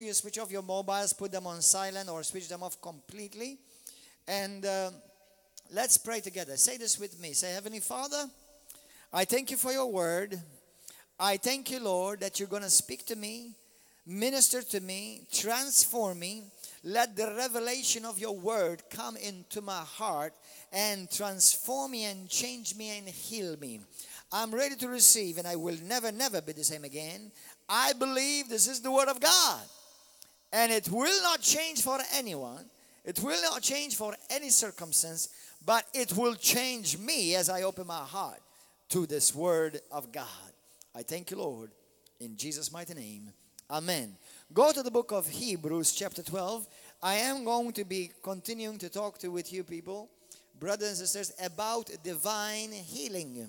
you switch off your mobiles, put them on silent or switch them off completely. And let's pray together. Say this with me. Say, Heavenly Father, I thank you for your word. I thank you, Lord, that you're going to speak to me, minister to me, transform me. Let the revelation of your word come into my heart and transform me and change me and heal me. I'm ready to receive, and I will never, never be the same again. I believe this is the word of God, and it will not change for anyone. It will not change for any circumstance, but it will change me as I open my heart to this word of God. I thank you, Lord, in Jesus' mighty name. Amen. Go to the book of Hebrews chapter 12. I am going to be continuing to talk with you people, brothers and sisters, about divine healing.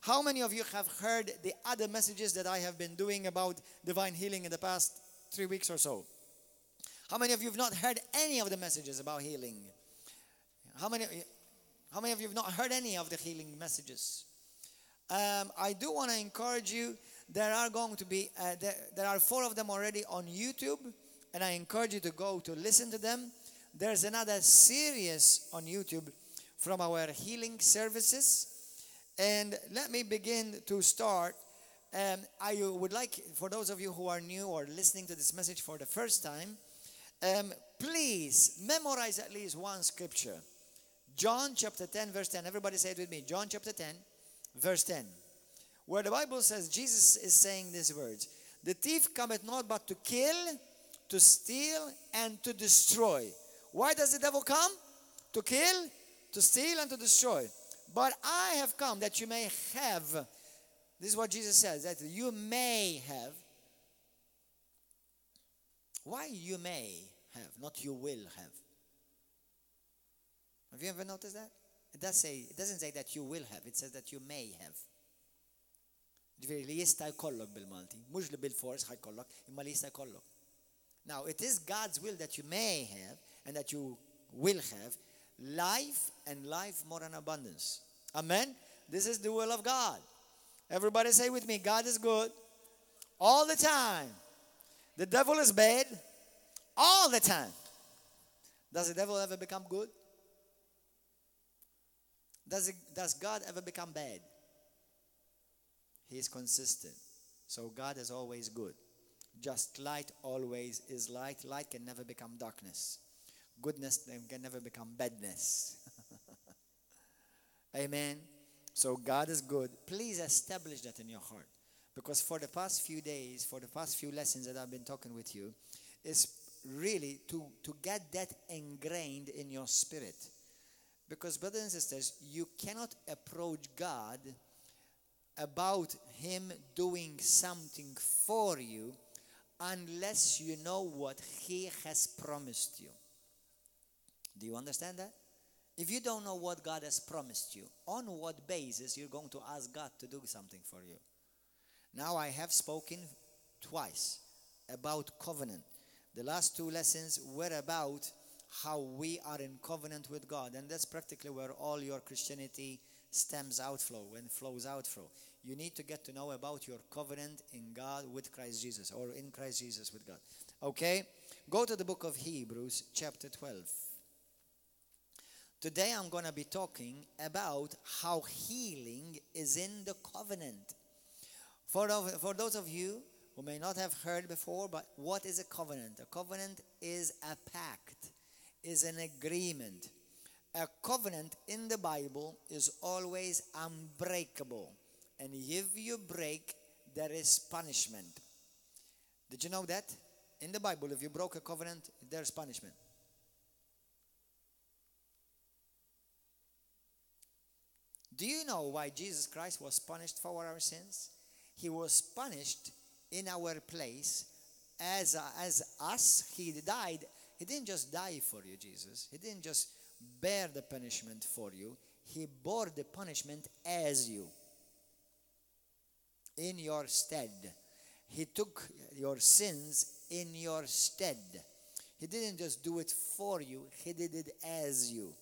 How many of you have heard the other messages that I have been doing about divine healing in the past 3 weeks or so? How many of you have not heard any of the messages about healing? How many of you have not heard any of the healing messages? I do want to encourage you. There are going to be, there are 4 of them already on YouTube, and I encourage you to go to listen to them. There's another series on YouTube from our healing services. And let me begin to start. I would like, for those of you who are new or listening to this message for the first time, please memorize at least one scripture. John chapter 10 verse 10. Everybody say it with me. John chapter 10 verse 10. Where the Bible says, Jesus is saying these words. The thief cometh not but to kill, to steal, and to destroy. Why does the devil come? To kill, to steal, and to destroy. But I have come that you may have. This is what Jesus says, that you may have. Why you may have, not you will have? Have you ever noticed that? It doesn't say that you will have, it says that you may have. Li jista' jkollok bil-Malti, mhux li bil-fors ħajkollok, imma li jista' jkollok. Now, it is God's will that you may have and that you will have life and life more in abundance. Amen? This is the will of God. Everybody say with me, God is good all the time. The devil is bad all the time. Does the devil ever become good? Does God ever become bad? He is consistent. So God is always good. Just light always is light. Light can never become darkness. Goodness can never become badness. Amen. So God is good. Please establish that in your heart. Because for the past few days, for the past few lessons that I've been talking with you, is really to get that ingrained in your spirit. Because brothers and sisters, you cannot approach God about Him doing something for you unless you know what He has promised you. Do you understand that? If you don't know what God has promised you, on what basis you're going to ask God to do something for you? Now I have spoken twice about covenant. The last 2 lessons were about how we are in covenant with God. And that's practically where all your Christianity stems outflow and flows outflow. You need to get to know about your covenant in God with Christ Jesus, or in Christ Jesus with God. Okay? Go to the book of Hebrews chapter 12. Today I'm going to be talking about how healing is in the covenant. For those of you who may not have heard before, but what is a covenant? A covenant is a pact, is an agreement. A covenant in the Bible is always unbreakable. And if you break, there is punishment. Did you know that? In the Bible, if you broke a covenant, there's punishment. Do you know why Jesus Christ was punished for our sins? He was punished in our place as us. He died. He didn't just die for you, Jesus. He didn't just bear the punishment for you. He bore the punishment as you, in your stead. He took your sins in your stead. He didn't just do it for you. He did it as you.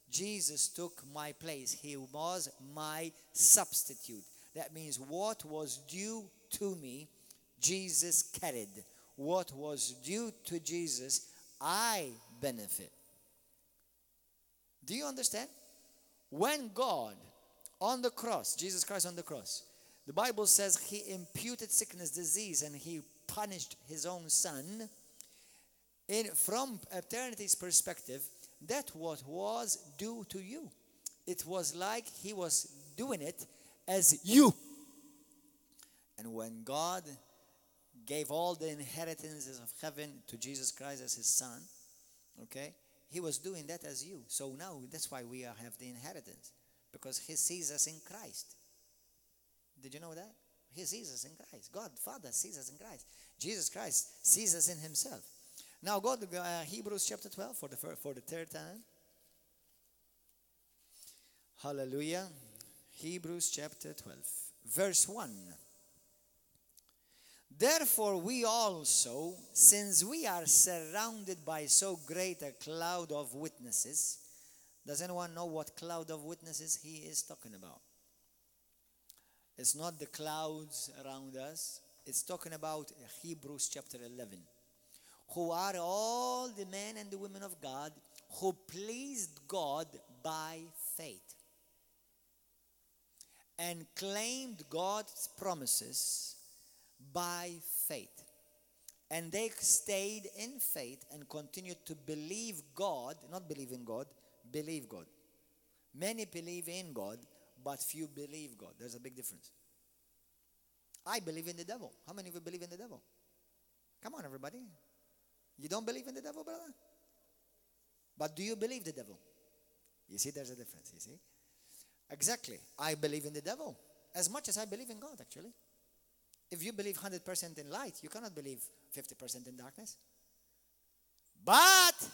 Jesus took my place. He was my substitute. That means what was due to me, Jesus carried. what was due to Jesus, I benefit. Do you understand? When God on the cross, Jesus Christ on the cross, the Bible says he imputed sickness, disease, and he punished his own son. From eternity's perspective, that what was due to you. It was like he was doing it as you. And when God gave all the inheritances of heaven to Jesus Christ as his son, okay, he was doing that as you. So now that's why we have the inheritance, because he sees us in Christ. Did you know that? He sees us in Christ. God, Father, sees us in Christ. Jesus Christ sees us in himself. Now go to Hebrews chapter 12 for the third time. Hallelujah. Hebrews chapter 12, verse 1. Therefore we also, since we are surrounded by so great a cloud of witnesses. Does anyone know what cloud of witnesses he is talking about? It's not the clouds around us. It's talking about Hebrews chapter 11. Who are all the men and the women of God who pleased God by faith and claimed God's promises by faith. And they stayed in faith and continued to believe God, not believe in God, believe God. Many believe in God, but few believe God. There's a big difference. I believe in the devil. How many of you believe in the devil? Come on, everybody. You don't believe in the devil, brother? But do you believe the devil? You see, there's a difference, you see? Exactly. I believe in the devil as much as I believe in God, actually. If you believe 100% in light, you cannot believe 50% in darkness. But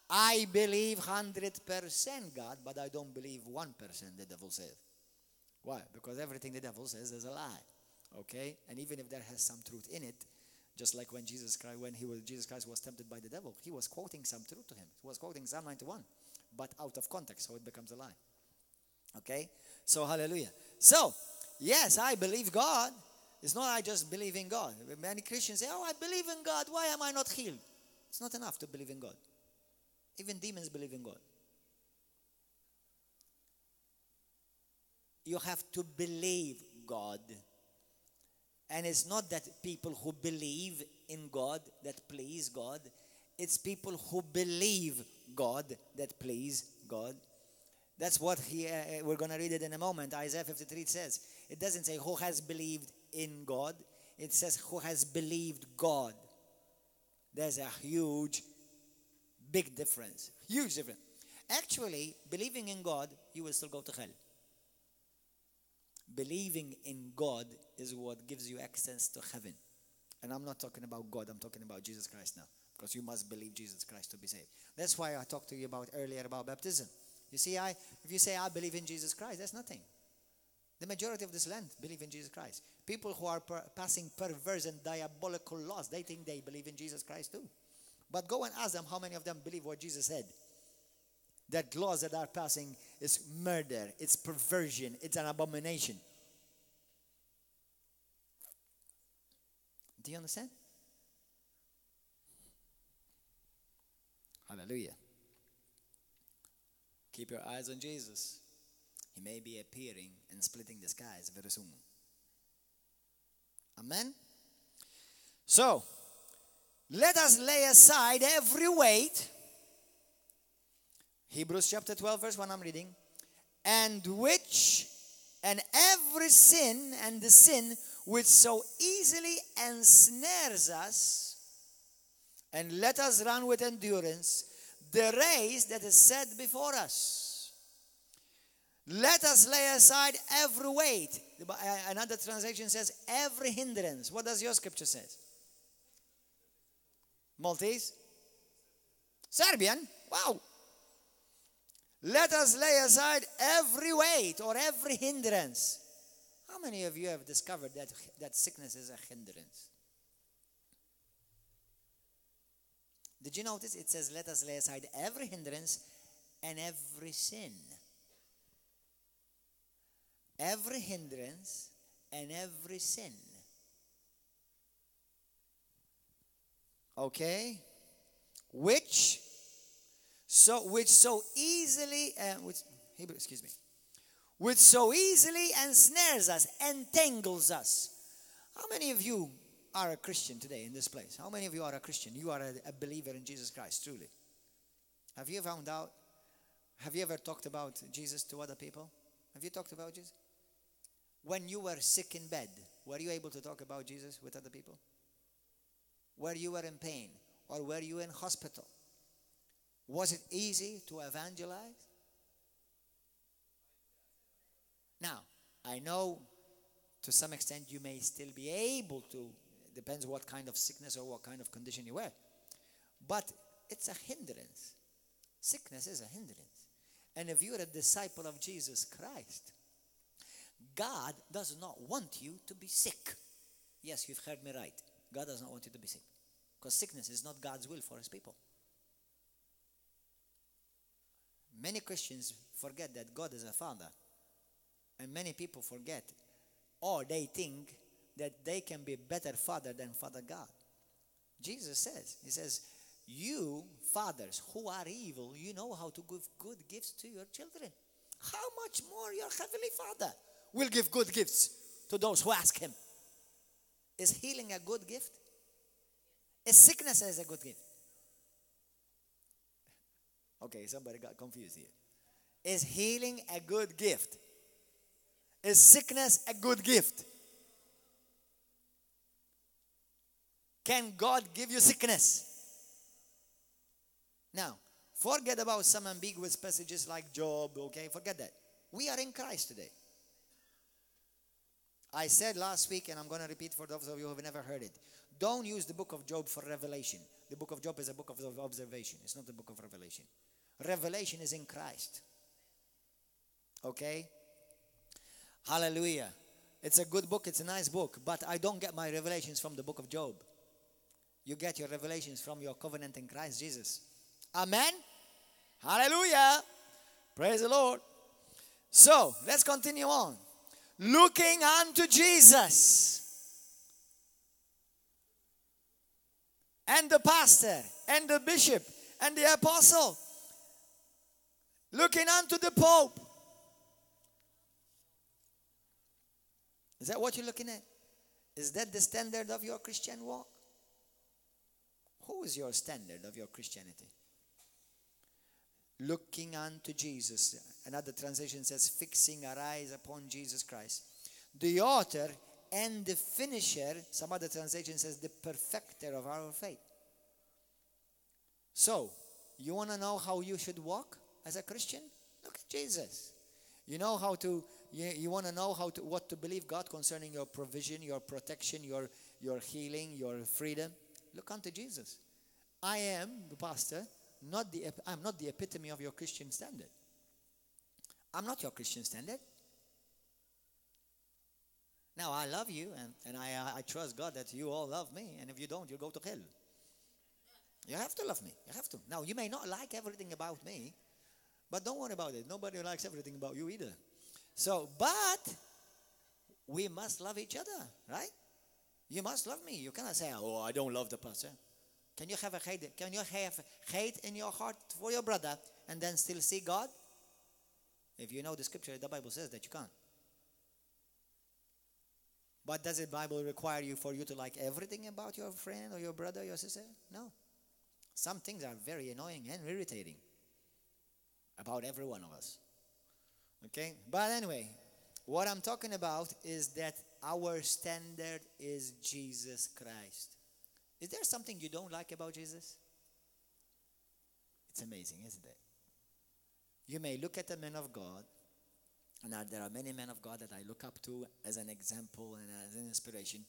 I believe 100% God, but I don't believe 1% the devil says. Why? Because everything the devil says is a lie. Okay? And even if there has some truth in it, just like when Jesus Christ was tempted by the devil, he was quoting some truth to him. He was quoting Psalm 91, but out of context, so it becomes a lie. Okay? So, hallelujah. So, yes, I believe God. It's not I just believe in God. Many Christians say, oh, I believe in God. Why am I not healed? It's not enough to believe in God. Even demons believe in God. You have to believe God. And it's not that people who believe in God that please God. It's people who believe God that please God. That's what we're going to read it in a moment. Isaiah 53 says. It doesn't say who has believed in God. It says who has believed God. There's a huge, big difference. Huge difference. Actually, believing in God, you will still go to hell. Believing in God is what gives you access to heaven. And I'm not talking about God, I'm talking about Jesus Christ now. Because you must believe Jesus Christ to be saved. That's why I talked to you about earlier about baptism. You see, if you say I believe in Jesus Christ, that's nothing. The majority of this land believe in Jesus Christ. People who are passing perverse and diabolical laws, they think they believe in Jesus Christ too. But go and ask them how many of them believe what Jesus said. That laws that are passing is murder, it's perversion, it's an abomination. Do you understand? Hallelujah. Keep your eyes on Jesus. He may be appearing and splitting the skies very soon. Amen? So, let us lay aside every weight. Hebrews chapter 12 verse 1 I'm reading. And every sin and the sin which so easily ensnares us. And let us run with endurance the race that is set before us. Let us lay aside every weight. Another translation says every hindrance. What does your scripture say? Maltese? Serbian? Wow. Let us lay aside every weight or every hindrance. How many of you have discovered that sickness is a hindrance? Did you notice it says let us lay aside every hindrance and every sin? Every hindrance and every sin. Okay? Which so easily, which so easily ensnares us, entangles us. How many of you are a Christian today in this place? How many of you are a Christian? You are a believer in Jesus Christ, truly. Have you found out? Have you ever talked about Jesus to other people? Have you talked about Jesus? When you were sick in bed, were you able to talk about Jesus with other people? Where you were in pain, or were you in hospital? Was it easy to evangelize? Now, I know to some extent you may still be able to, depends what kind of sickness or what kind of condition you were. But it's a hindrance. Sickness is a hindrance. And if you're a disciple of Jesus Christ, God does not want you to be sick. Yes, you've heard me right. God does not want you to be sick. Because sickness is not God's will for his people. Many Christians forget that God is a father. And many people forget, or they think that they can be better father than Father God. Jesus says, he says, you fathers who are evil, you know how to give good gifts to your children. How much more your heavenly Father will give good gifts to those who ask him? Is healing a good gift? Is sickness a good gift? Okay, somebody got confused here. Is healing a good gift? Is sickness a good gift? Can God give you sickness? Now, forget about some ambiguous passages like Job, okay? Forget that. We are in Christ today. I said last week, and I'm going to repeat for those of you who have never heard it, don't use the book of Job for revelation. The book of Job is a book of observation. It's not the book of revelation. Revelation is in Christ. Okay? Hallelujah. It's a good book. It's a nice book. But I don't get my revelations from the book of Job. You get your revelations from your covenant in Christ Jesus. Amen? Hallelujah. Praise the Lord. So, let's continue on. Looking unto Jesus. And the pastor, and the bishop, and the apostle. Looking unto the Pope. Is that what you're looking at? Is that the standard of your Christian walk? Who is your standard of your Christianity? Looking unto Jesus. Another translation says, fixing our eyes upon Jesus Christ. The author and the finisher. Some other translation says, the perfecter of our faith. So, you want to know how you should walk as a Christian? Look at Jesus. You know how to, you want to know what to believe God concerning your provision, your protection, your healing, your freedom? Look unto Jesus. I am the pastor. I'm not the epitome of your Christian standard. I'm not your Christian standard. Now, I love you, and I trust God that you all love me, and if you don't, you'll go to hell. You have to love me. You have to. Now, you may not like everything about me, but don't worry about it. Nobody likes everything about you either. So, but we must love each other, right? You must love me. You cannot say, oh, I don't love the pastor. Can you have hate in your heart for your brother and then still see God? If you know the scripture, the Bible says that you can't. But does the Bible require you to like everything about your friend or your brother or your sister? No. Some things are very annoying and irritating about every one of us. Okay? But anyway, what I'm talking about is that our standard is Jesus Christ. Is there something you don't like about Jesus? It's amazing, isn't it? You may look at a man of God, and there are many men of God that I look up to as an example and as an inspiration,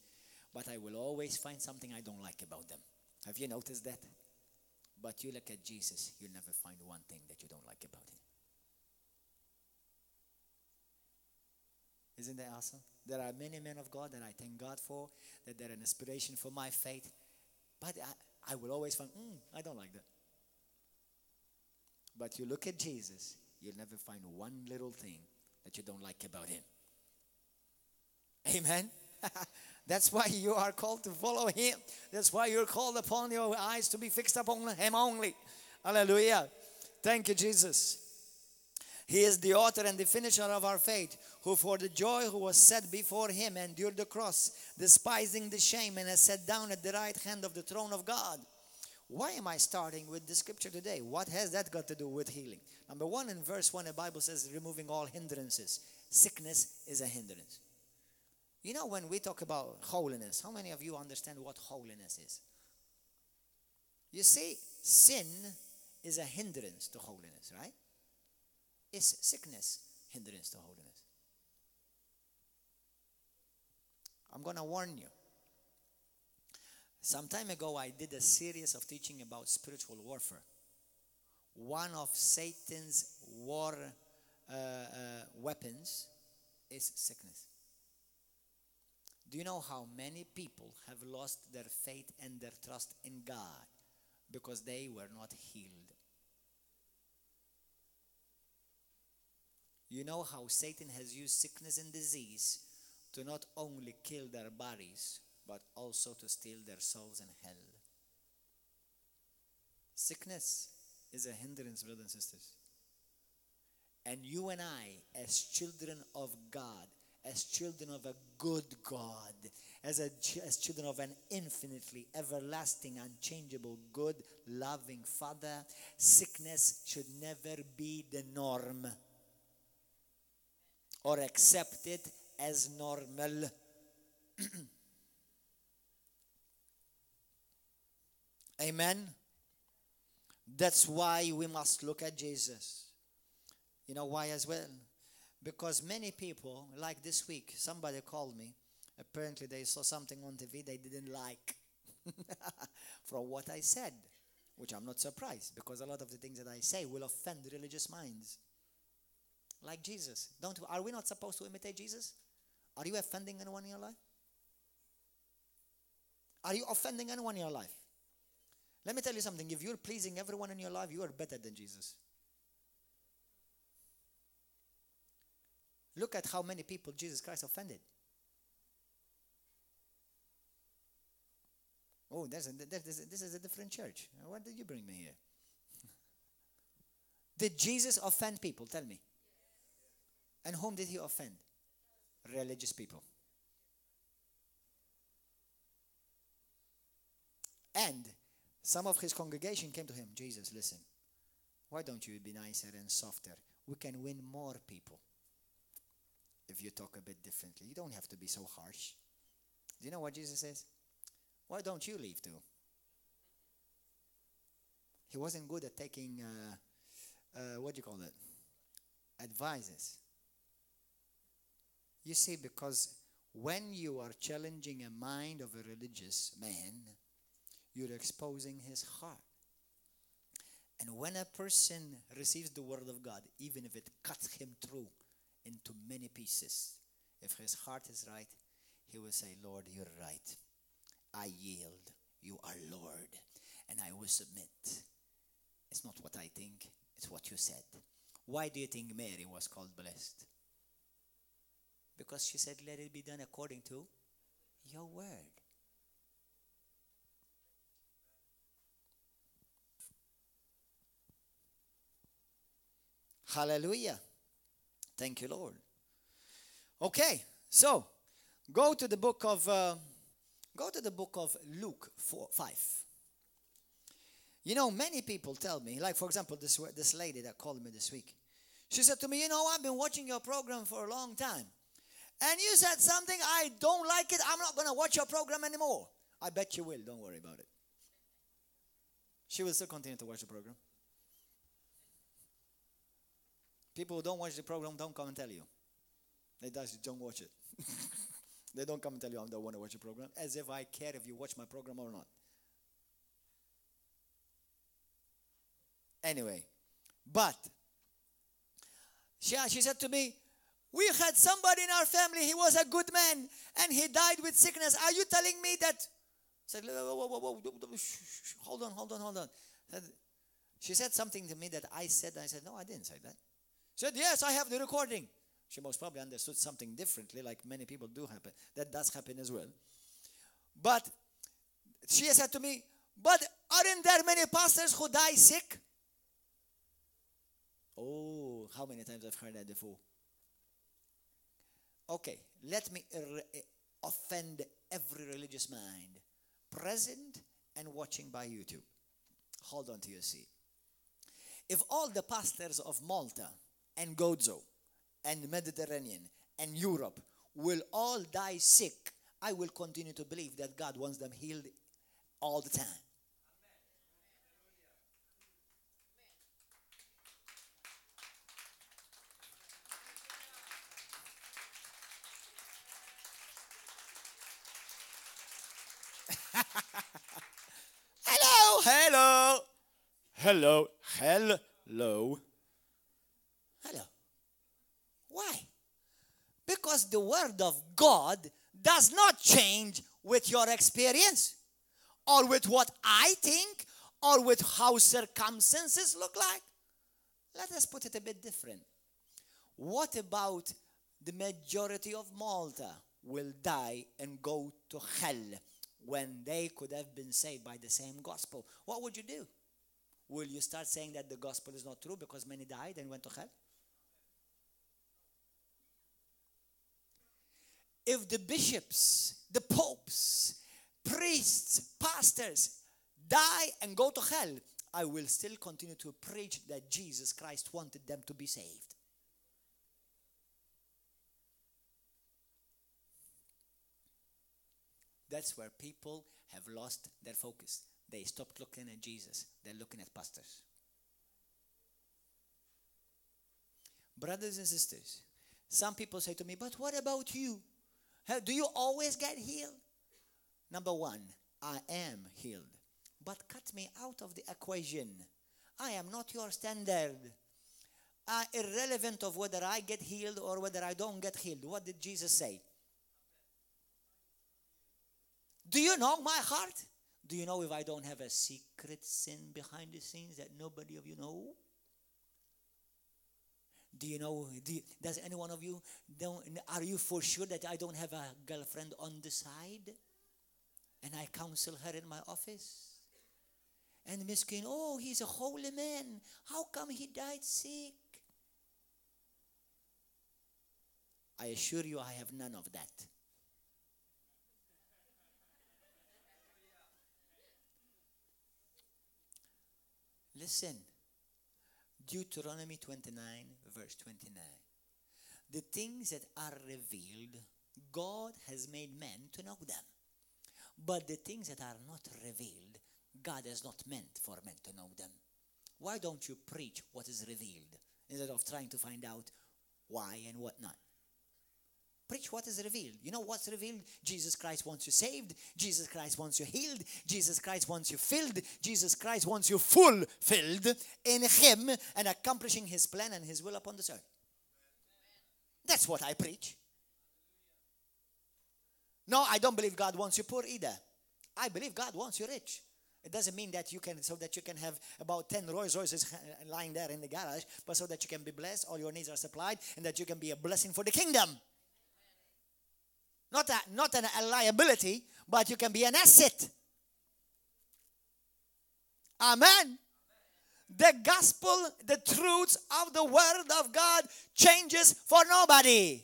but I will always find something I don't like about them. Have you noticed that? But you look at Jesus, you'll never find one thing that you don't like about him. Isn't that awesome? There are many men of God that I thank God for, that they're an inspiration for my faith. But I will always find, I don't like that. But you look at Jesus, you'll never find one little thing that you don't like about him. Amen? That's why you are called to follow him. That's why you're called upon your eyes to be fixed upon him only. Hallelujah. Thank you, Jesus. He is the author and the finisher of our faith, who for the joy who was set before him endured the cross, despising the shame, and has sat down at the right hand of the throne of God. Why am I starting with this scripture today? What has that got to do with healing? Number one, in verse 1, the Bible says, removing all hindrances. Sickness is a hindrance. You know, when we talk about holiness, how many of you understand what holiness is? You see, sin is a hindrance to holiness, right? Is sickness hindrance to holiness? I'm going to warn you. Some time ago, I did a series of teaching about spiritual warfare. One of Satan's war weapons is sickness. Do you know how many people have lost their faith and their trust in God because they were not healed? You know how Satan has used sickness and disease to not only kill their bodies, but also to steal their souls in hell. Sickness is a hindrance, brothers and sisters. And you and I, as children of God, as children of a good God, as children of an infinitely everlasting, unchangeable, good, loving Father, sickness should never be the norm or accepted as normal. Amen. That's why we must look at Jesus. You know why as well? Because many people, like this week, somebody called me. Apparently they saw something on TV they didn't like from what I said, which I'm not surprised, because a lot of the things that I say will offend religious minds. Like Jesus. Are we not supposed to imitate Jesus? Are you offending anyone in your life? Are you offending anyone in your life? Let me tell you something. If you're pleasing everyone in your life, you are better than Jesus. Look at how many people Jesus Christ offended. Oh, this is a different church. Why did you bring me here? Did Jesus offend people? Tell me. And whom did he offend? Religious people. And some of his congregation came to him. Jesus, listen, why don't you be nicer and softer? We can win more people if you talk a bit differently. You don't have to be so harsh. Do you know what Jesus says? Why don't you leave too? He wasn't good at taking, what do you call it? Advices. You see, because when you are challenging a mind of a religious man, you're exposing his heart. And when a person receives the word of God, even if it cuts him through into many pieces, if his heart is right, he will say, Lord, you're right. I yield. You are Lord. And I will submit. It's not what I think. It's what you said. Why do you think Mary was called blessed? Because she said, let it be done according to your word. Hallelujah. Thank you, Lord. Okay, so go to the book of Luke 5. You know, many people tell me, like for example, this lady that called me this week. She said to me, you know, I've been watching your program for a long time. And you said something, I don't like it. I'm not going to watch your program anymore. I bet you will. Don't worry about it. She will still continue to watch the program. People who don't watch the program don't come and tell you. They just don't watch it. They don't come and tell you I don't want to watch the program. As if I care if you watch my program or not. Anyway. But she said to me, we had somebody in our family, he was a good man, and he died with sickness. Are you telling me that? I said, whoa, hold on. She said something to me that I said, no, I didn't say that. She said, yes, I have the recording. She most probably understood something differently, like many people do happen. That does happen as well. But she said to me, but aren't there many pastors who die sick? Oh, how many times I've heard that before. Okay, let me offend every religious mind, present and watching by YouTube. Hold on to your seat. If all the pastors of Malta and Gozo and Mediterranean and Europe will all die sick, I will continue to believe that God wants them healed all the time. Hello, hello, hello, hello, hello. Why? Because the word of God does not change with your experience or with what I think or with how circumstances look like. Let us put it a bit different. What about the majority of Malta will die and go to hell when they could have been saved by the same gospel? What would you do? Will you start saying that the gospel is not true because many died and went to hell? If the bishops, the popes, priests, pastors die and go to hell, I will still continue to preach that Jesus Christ wanted them to be saved. That's where people have lost their focus. They stopped looking at Jesus. They're looking at pastors. Brothers and sisters, some people say to me, but what about you? Do you always get healed? Number one, I am healed. But cut me out of the equation. I am not your standard. Irrelevant of whether I get healed or whether I don't get healed. What did Jesus say? Do you know my heart? Do you know if I don't have a secret sin behind the scenes that nobody of you know? Do you know, does any one of you, are you for sure that I don't have a girlfriend on the side? And I counsel her in my office? And Miss Queen, oh, he's a holy man. How come he died sick? I assure you I have none of that. Listen, Deuteronomy 29, verse 29. The things that are revealed, God has made men to know them. But the things that are not revealed, God has not meant for men to know them. Why don't you preach what is revealed instead of trying to find out why and what not? Preach what is revealed. You know what's revealed? Jesus Christ wants you saved. Jesus Christ wants you healed. Jesus Christ wants you filled. Jesus Christ wants you fulfilled in Him and accomplishing His plan and His will upon this earth. That's what I preach. No, I don't believe God wants you poor either. I believe God wants you rich. It doesn't mean that you can, so that you can have about 10 Rolls Royces lying there in the garage, but so that you can be blessed, all your needs are supplied, and that you can be a blessing for the kingdom. Not a liability, but you can be an asset. Amen. The gospel, the truths of the word of God changes for nobody.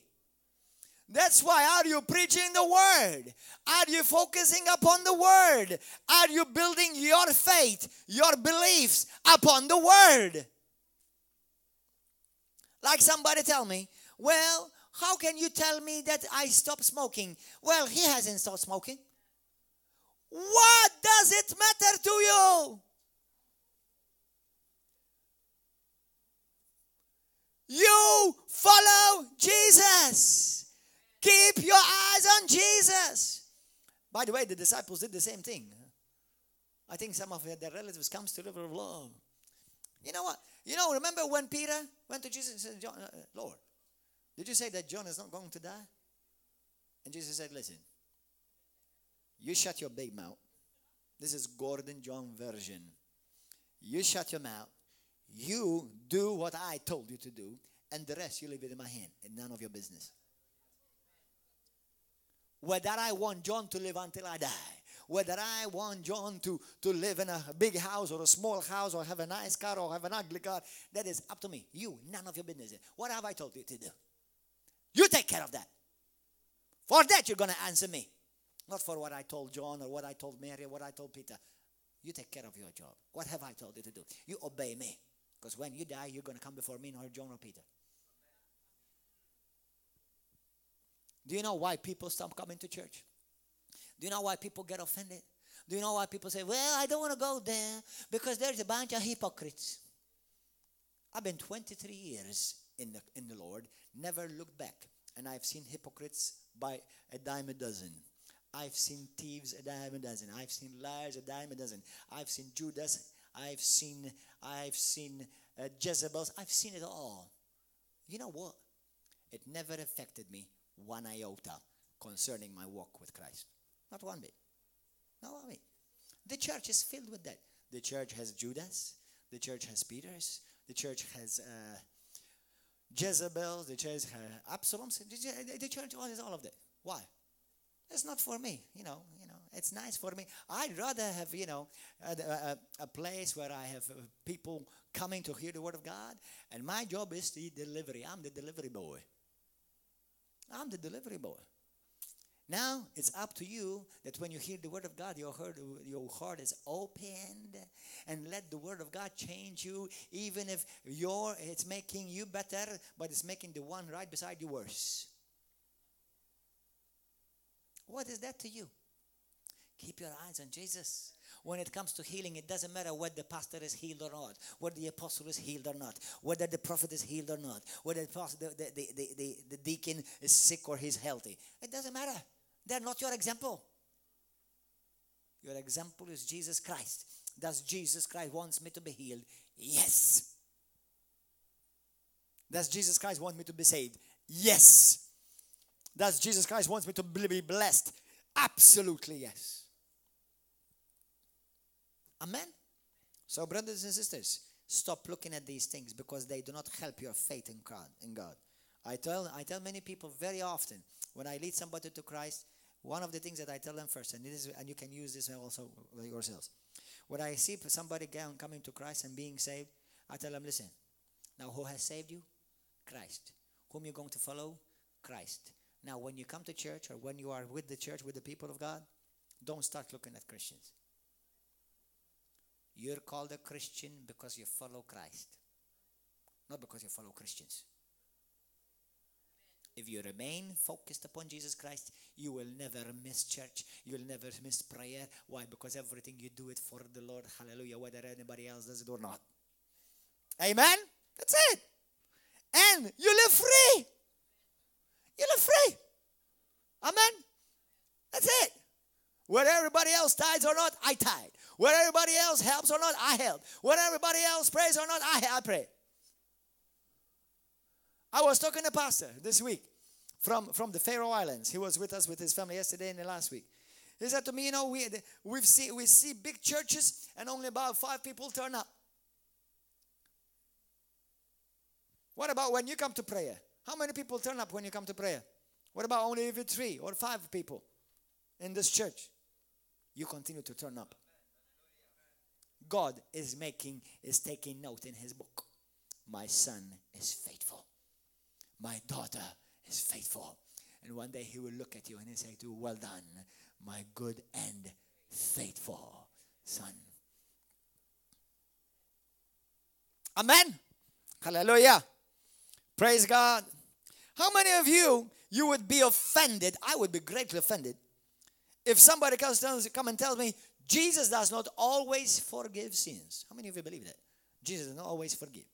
That's why, are you preaching the word? Are you focusing upon the word? Are you building your faith, your beliefs upon the word? Like somebody tell me, well, how can you tell me that I stopped smoking? Well, he hasn't stopped smoking. What does it matter to you? You follow Jesus. Keep your eyes on Jesus. By the way, the disciples did the same thing. I think some of their relatives comes to the river of love. You know what? Remember when Peter went to Jesus and said, John, Lord, did you say that John is not going to die? And Jesus said, listen, you shut your big mouth. This is Gordon John version. You shut your mouth. You do what I told you to do. And the rest you leave it in my hand. And none of your business. Whether I want John to live until I die, whether I want John to live in a big house or a small house or have a nice car or have an ugly car, that is up to me. You, none of your business. What have I told you to do? You take care of that. For that you're going to answer me. Not for what I told John or what I told Mary or what I told Peter. You take care of your job. What have I told you to do? You obey me. Because when you die, you're going to come before me, not John or Peter. Do you know why people stop coming to church? Do you know why people get offended? Do you know why people say, well, I don't want to go there because there's a bunch of hypocrites. I've been 23 years in the Lord, never looked back. And I've seen hypocrites by a dime a dozen. I've seen thieves a dime a dozen. I've seen liars a dime a dozen. I've seen Judas. I've seen Jezebels. I've seen it all. You know what? It never affected me one iota concerning my walk with Christ. Not one bit. Not one bit. The church is filled with that. The church has Judas. The church has Peters. The church has Jezebel. The church has Absaloms. The church has all of that. Why? It's not for me. You know. It's nice for me. I'd rather have, a place where I have people coming to hear the word of God. And my job is the delivery. I'm the delivery boy. I'm the delivery boy. Now, it's up to you that when you hear the word of God, your heart is opened, and let the word of God change you, even if it's making you better, but it's making the one right beside you worse. What is that to you? Keep your eyes on Jesus. When it comes to healing, it doesn't matter whether the pastor is healed or not, whether the apostle is healed or not, whether the prophet is healed or not, whether the deacon is sick or he's healthy. It doesn't matter. They're not your example. Your example is Jesus Christ. Does Jesus Christ want me to be healed? Yes. Does Jesus Christ want me to be saved? Yes. Does Jesus Christ want me to be blessed? Absolutely yes. Amen? So brothers and sisters, stop looking at these things because they do not help your faith in God. I tell many people very often when I lead somebody to Christ, one of the things that I tell them first, and you can use this also yourselves. When I see somebody coming to Christ and being saved, I tell them, listen, now who has saved you? Christ. Whom you're going to follow? Christ. Now when you come to church or when you are with the church, with the people of God, don't start looking at Christians. You're called a Christian because you follow Christ, not because you follow Christians. If you remain focused upon Jesus Christ, you will never miss church. You will never miss prayer. Why? Because everything you do it for the Lord. Hallelujah. Whether anybody else does it or not. Amen? That's it. And you live free. You live free. Amen? That's it. Whether everybody else tithes or not, I tithe. Whether everybody else helps or not, I help. Whether everybody else prays or not, I pray. I was talking to a pastor this week from the Faroe Islands. He was with us with his family yesterday and the last week. He said to me, we see big churches and only about 5 people turn up. What about when you come to prayer? How many people turn up when you come to prayer? What about only if 3 or 5 people in this church? You continue to turn up. God is taking note in his book. My son is faithful. My daughter is faithful. And one day he will look at you and he'll say to you, well done, my good and faithful son. Amen. Hallelujah. Praise God. How many of you would be offended? I would be greatly offended if somebody come and tells me Jesus does not always forgive sins. How many of you believe that? Jesus does not always forgive.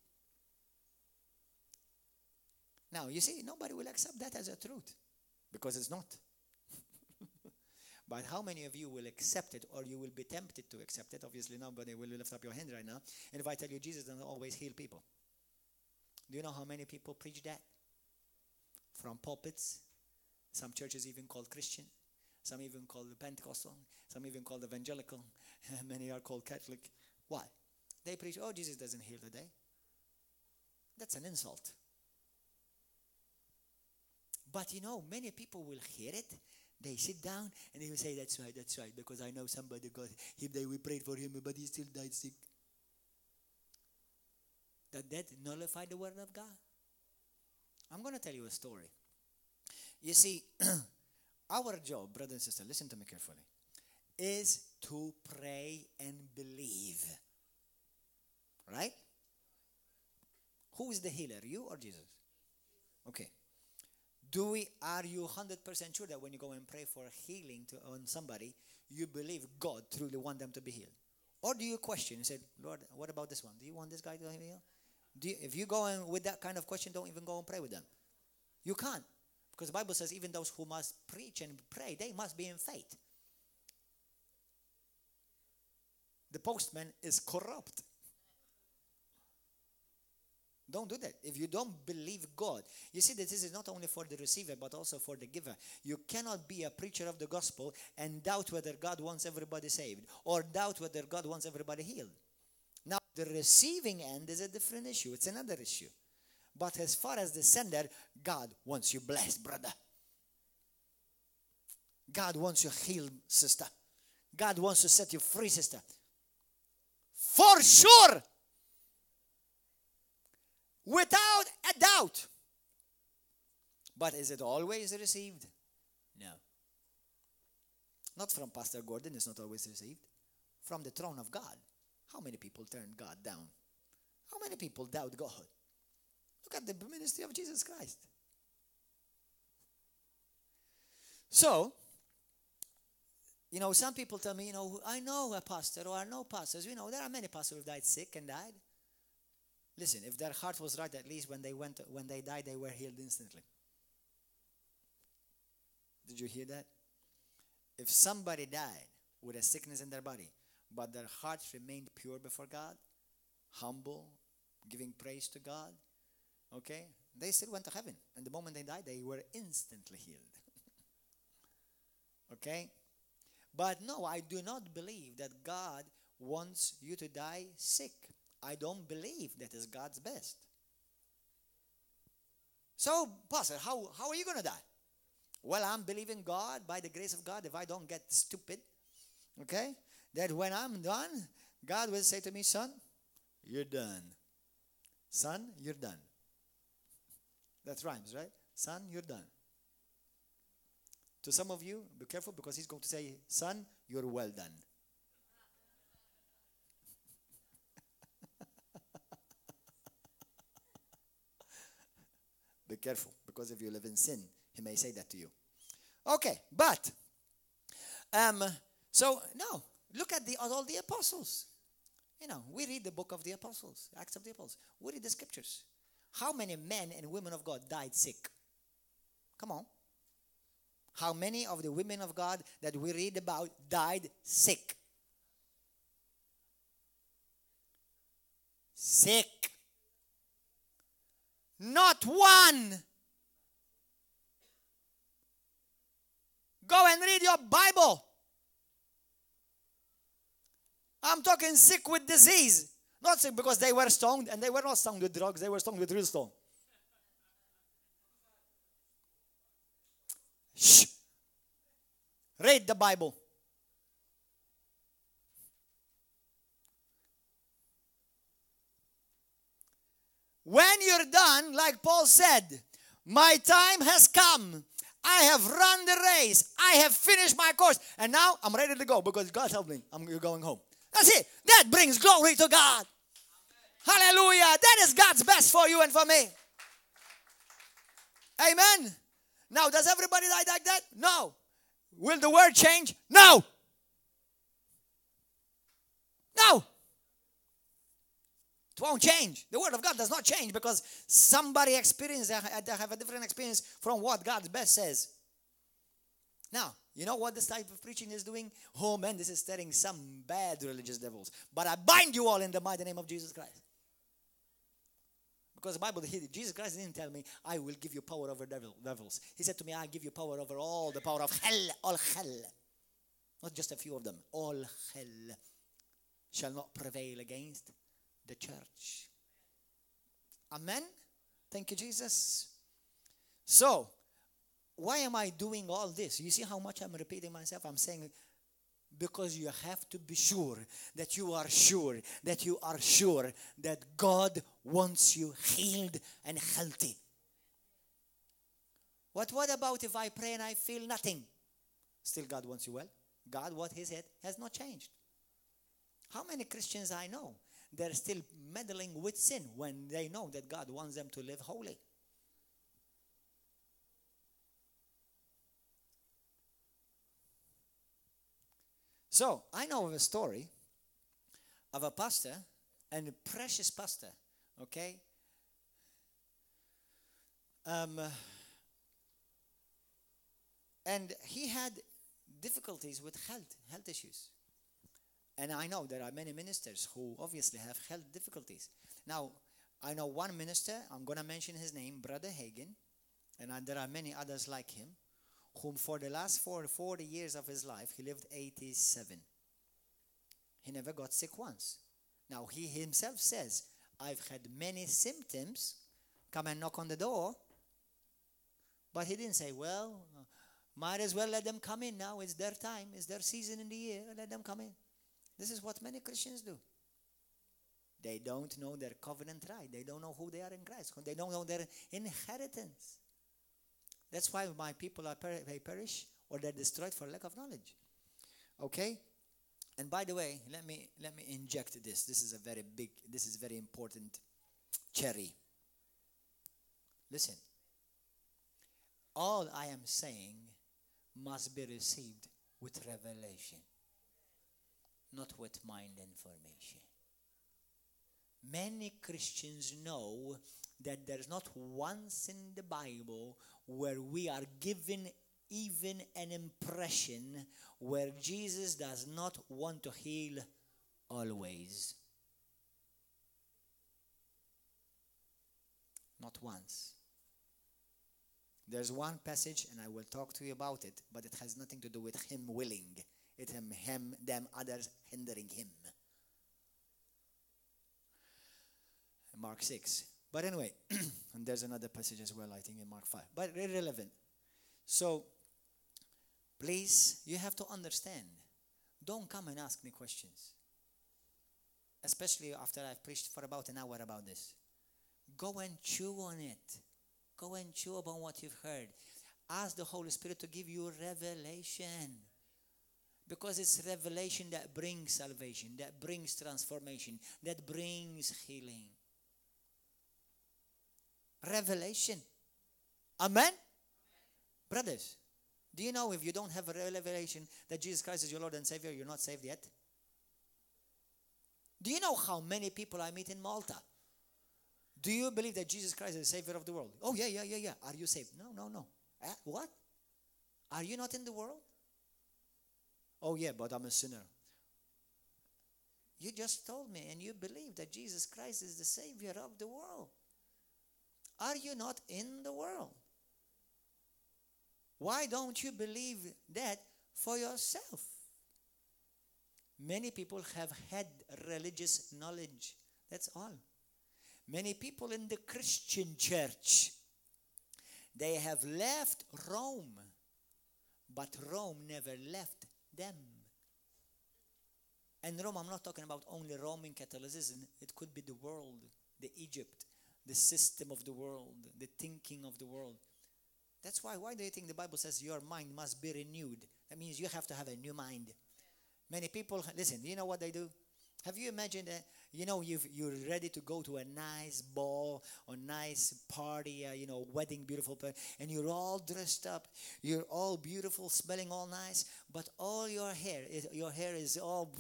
Now, you see, nobody will accept that as a truth because it's not. But how many of you will accept it, or you will be tempted to accept it? Obviously, nobody will lift up your hand right now. And if I tell you Jesus doesn't always heal people, do you know how many people preach that? From pulpits, some churches even called Christian, some even called Pentecostal, some even called evangelical, many are called Catholic. Why? They preach, oh, Jesus doesn't heal today. That's an insult. But many people will hear it. They sit down and they will say, that's right, because I know somebody got him, we prayed for him, but he still died sick. Does that nullify the word of God? I'm going to tell you a story. You see, our job, brother and sister, listen to me carefully, is to pray and believe. Right? Who is the healer, you or Jesus? Okay. Are you 100% sure that when you go and pray for healing on somebody, you believe God truly want them to be healed? Or do you question and say, Lord, what about this one? Do you want this guy to be healed? If you go in with that kind of question, don't even go and pray with them. You can't. Because the Bible says even those who must preach and pray, they must be in faith. The postman is corrupt. Don't do that. If you don't believe God, you see that this is not only for the receiver, but also for the giver. You cannot be a preacher of the gospel and doubt whether God wants everybody saved, or doubt whether God wants everybody healed. Now, the receiving end is a different issue. It's another issue. But as far as the sender, God wants you blessed, brother. God wants you healed, sister. God wants to set you free, sister. For sure. Without a doubt. But is it always received? No. Not from Pastor Gordon, it's not always received. From the throne of God. How many people turn God down? How many people doubt God? Look at the ministry of Jesus Christ. So, some people tell me, I know a pastor or I know pastors. There are many pastors who died sick and died. Listen, if their heart was right, at least when they died, they were healed instantly. Did you hear that? If somebody died with a sickness in their body, but their heart remained pure before God, humble, giving praise to God, okay, they still went to heaven. And the moment they died, they were instantly healed. Okay? But no, I do not believe that God wants you to die sick. I don't believe that is God's best. So, Pastor, how are you going to die? Well, I'm believing God, by the grace of God, if I don't get stupid, okay, that when I'm done, God will say to me, son, you're done. Son, you're done. That rhymes, right? Son, you're done. To some of you, be careful, because he's going to say, son, you're well done. Be careful, because if you live in sin, he may say that to you. Okay, but, so now, look at all the apostles. We read the book of the apostles, Acts of the Apostles. We read the scriptures. How many men and women of God died sick? Come on. How many of the women of God that we read about died sick? Sick. Not one. Go and read your Bible. I'm talking sick with disease. Not sick because they were stoned, and they were not stoned with drugs. They were stoned with real stone. Shh. Read the Bible. When you're done, like Paul said, my time has come. I have run the race. I have finished my course. And now I'm ready to go because God helped me. You're going home. That's it. That brings glory to God. Amen. Hallelujah. That is God's best for you and for me. Amen. Now, does everybody die like that? No. Will the word change? No. No. It won't change. The word of God does not change because somebody have a different experience from what God's best says. Now, you know what this type of preaching is doing? Oh man, this is stirring some bad religious devils. But I bind you all in the mighty name of Jesus Christ. Because the Bible, Jesus Christ didn't tell me, I will give you power over devils. He said to me, I give you power over all the power of hell, all hell. Not just a few of them. All hell shall not prevail against the church. Amen. Thank you, Jesus. So, why am I doing all this? You see how much I'm repeating myself? I'm saying, because you have to be sure that you are sure that you are sure that God wants you healed and healthy. What about if I pray and I feel nothing? Still God wants you well. God, what He said has not changed. How many Christians I know, they're still meddling with sin when they know that God wants them to live holy. So, I know of a story of a pastor, and a precious pastor, okay? And he had difficulties with health issues. And I know there are many ministers who obviously have health difficulties. Now, I know one minister, I'm going to mention his name, Brother Hagin, and there are many others like him, whom for the last 40 years of his life, he lived 87. He never got sick once. Now, he himself says, I've had many symptoms, come and knock on the door. But he didn't say, well, might as well let them come in now. It's their time. It's their season in the year. Let them come in. This is what many Christians do. They don't know their covenant right. They don't know who they are in Christ. They don't know their inheritance. That's why my people they perish or they're destroyed for lack of knowledge. Okay? And by the way, let me inject this. This is very important cherry. Listen. All I am saying must be received with revelation, not with mind information. Many Christians know that there's not once in the Bible where we are given even an impression where Jesus does not want to heal always. Not once. There's one passage, and I will talk to you about it, but it has nothing to do with him willing. It's them others hindering him. Mark 6. But anyway, and there's another passage as well, I think in Mark 5. But irrelevant. So, please, you have to understand. Don't come and ask me questions. Especially after I've preached for about an hour about this. Go and chew on it. Go and chew upon what you've heard. Ask the Holy Spirit to give you revelation. Because it's revelation that brings salvation, that brings transformation, that brings healing. Revelation. Amen? Brothers, do you know if you don't have a revelation that Jesus Christ is your Lord and Savior, you're not saved yet? Do you know how many people I meet in Malta? Do you believe that Jesus Christ is the Savior of the world? Oh, yeah. Are you saved? No. What? Are you not in the world? Oh, yeah, but I'm a sinner. You just told me and you believe that Jesus Christ is the Savior of the world. Are you not in the world? Why don't you believe that for yourself? Many people have had religious knowledge. That's all. Many people in the Christian church, they have left Rome, but Rome never left them. And Rome, I'm not talking about only Roman Catholicism. It could be the world, the Egypt, the system of the world, the thinking of the world. That's why do you think the Bible says your mind must be renewed? That means you have to have a new mind. Many people, listen, do you know what they do? Have you imagined that, you're ready to go to a nice ball or nice party, wedding, beautiful party, and you're all dressed up, you're all beautiful, smelling all nice, but all your hair is all,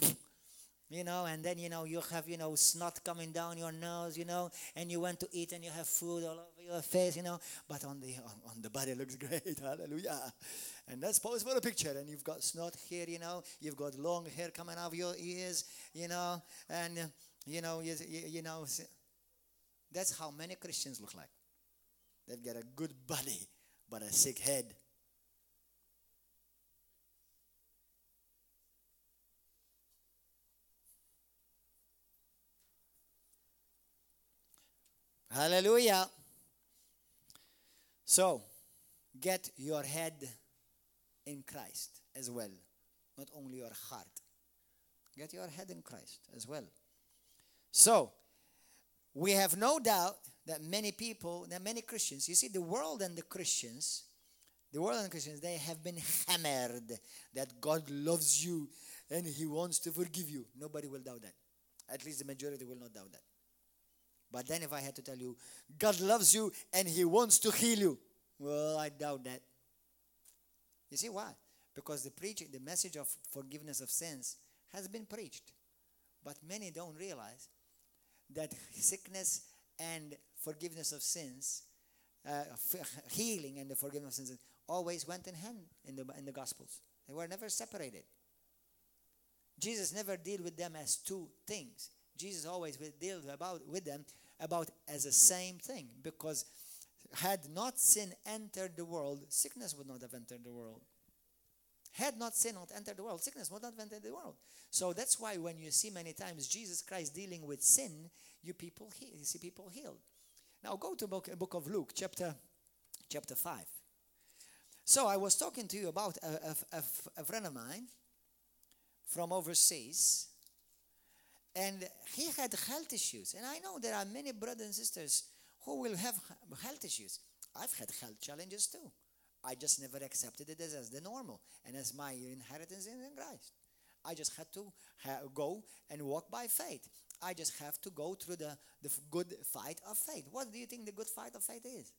and then, you have, snot coming down your nose, and you went to eat and you have food all over your face, but on the body looks great, hallelujah. And let's pose for a picture, and you've got snot here, you've got long hair coming out of your ears, and, that's how many Christians look like. They've got a good body, but a sick head. Hallelujah. So, get your head in Christ as well. Not only your heart. Get your head in Christ as well. So, we have no doubt that many people, that many Christians, you see, the world and the Christians, they have been hammered that God loves you and He wants to forgive you. Nobody will doubt that. At least the majority will not doubt that. But then if I had to tell you, God loves you and He wants to heal you, well, I doubt that. You see why? Because the message of forgiveness of sins has been preached. But many don't realize that sickness and forgiveness of sins, healing and the forgiveness of sins, always went in hand in the Gospels. They were never separated. Jesus never dealt with them as two things. Jesus always dealt with them about as the same thing. Because had not sin entered the world, sickness would not have entered the world. Had not sin not entered the world, sickness would not have entered the world. So that's why when you see many times Jesus Christ dealing with sin, you see people healed. Now go to book of Luke, chapter 5. So I was talking to you about a friend of mine from overseas, and he had health issues. And I know there are many brothers and sisters who will have health issues. I've had health challenges too. I just never accepted it as the normal and as my inheritance in Christ. I just had to go and walk by faith. I just have to go through the good fight of faith. What do you think the good fight of faith is?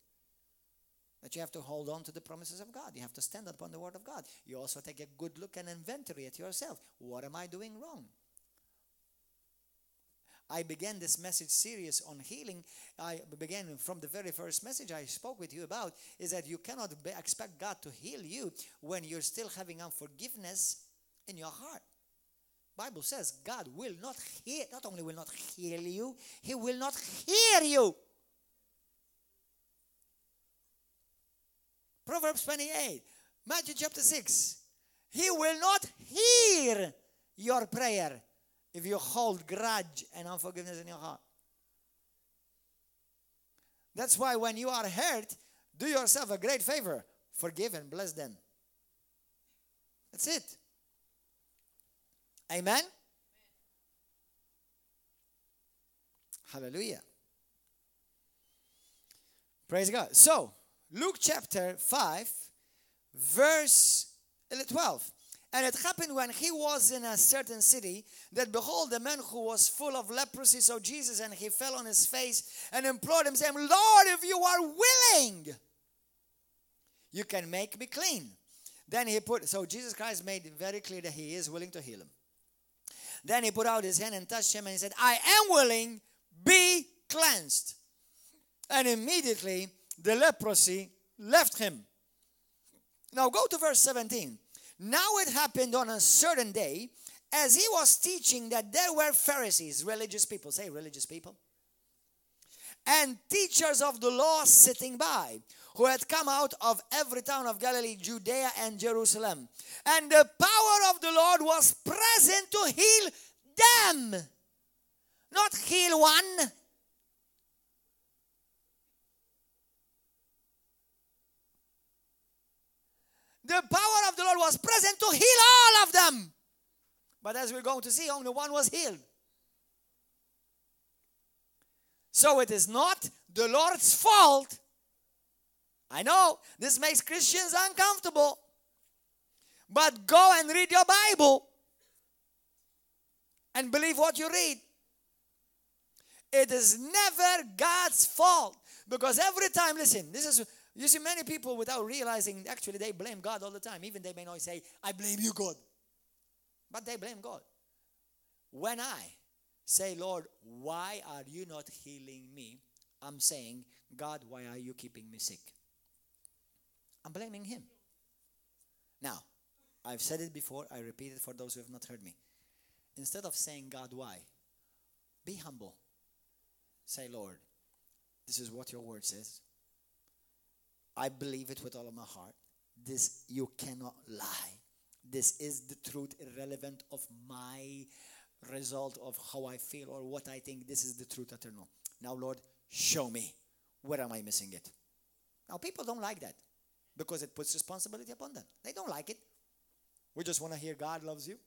That you have to hold on to the promises of God. You have to stand upon the word of God. You also take a good look and inventory at yourself. What am I doing wrong? I began this message series on healing. I began from the very first message I spoke with you about is that you cannot expect God to heal you when you're still having unforgiveness in your heart. Bible says God will not heal, not only will not heal you, He will not hear you. Proverbs 28, Matthew chapter 6. He will not hear your prayer if you hold grudge and unforgiveness in your heart. That's why when you are hurt, do yourself a great favor. Forgive and bless them. That's it. Amen? Hallelujah. Praise God. So, Luke chapter 5, verse 12. And it happened when he was in a certain city that behold, a man who was full of leprosy saw Jesus, and he fell on his face and implored him, saying, Lord, if you are willing, you can make me clean. Then so Jesus Christ made it very clear that He is willing to heal him. Then He put out His hand and touched him, and He said, I am willing, be cleansed. And immediately the leprosy left him. Now go to verse 17. Now it happened on a certain day, as He was teaching, that there were Pharisees, religious people, say religious people, and teachers of the law sitting by, who had come out of every town of Galilee, Judea, and Jerusalem. And the power of the Lord was present to heal them. Not heal one. The power of the Lord was present to heal all of them. But as we're going to see, only one was healed. So it is not the Lord's fault. I know this makes Christians uncomfortable. But go and read your Bible and believe what you read. It is never God's fault. Because every time, listen, you see many people without realizing, actually they blame God all the time. Even they may not say, I blame you, God. But they blame God. When I say, Lord, why are you not healing me? I'm saying, God, why are you keeping me sick? I'm blaming Him. Now, I've said it before. I repeat it for those who have not heard me. Instead of saying, God, why? Be humble. Say, Lord, this is what your word says. I believe it with all of my heart. This, you cannot lie. This is the truth, irrelevant of my result of how I feel or what I think. This is the truth eternal. Now, Lord, show me. Where am I missing it? Now, people don't like that. because it puts responsibility upon them. They don't like it. We just want to hear God loves you.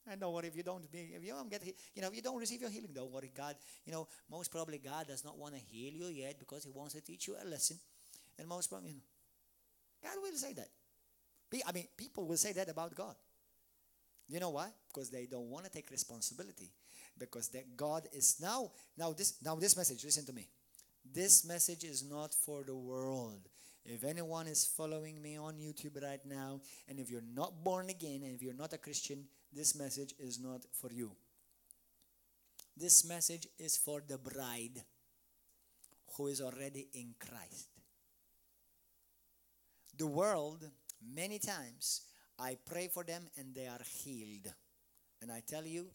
And don't worry if you don't get, if you don't receive your healing, don't worry. God, most probably God does not want to heal you yet because He wants to teach you a lesson. And most probably, God will say that. People will say that about God. You know why? Because they don't want to take responsibility. Because that God is now this message, listen to me. This message is not for the world. If anyone is following me on YouTube right now, and if you're not born again, and if you're not a Christian, this message is not for you. This message is for the bride who is already in Christ. The world, many times, I pray for them and they are healed. And I tell you,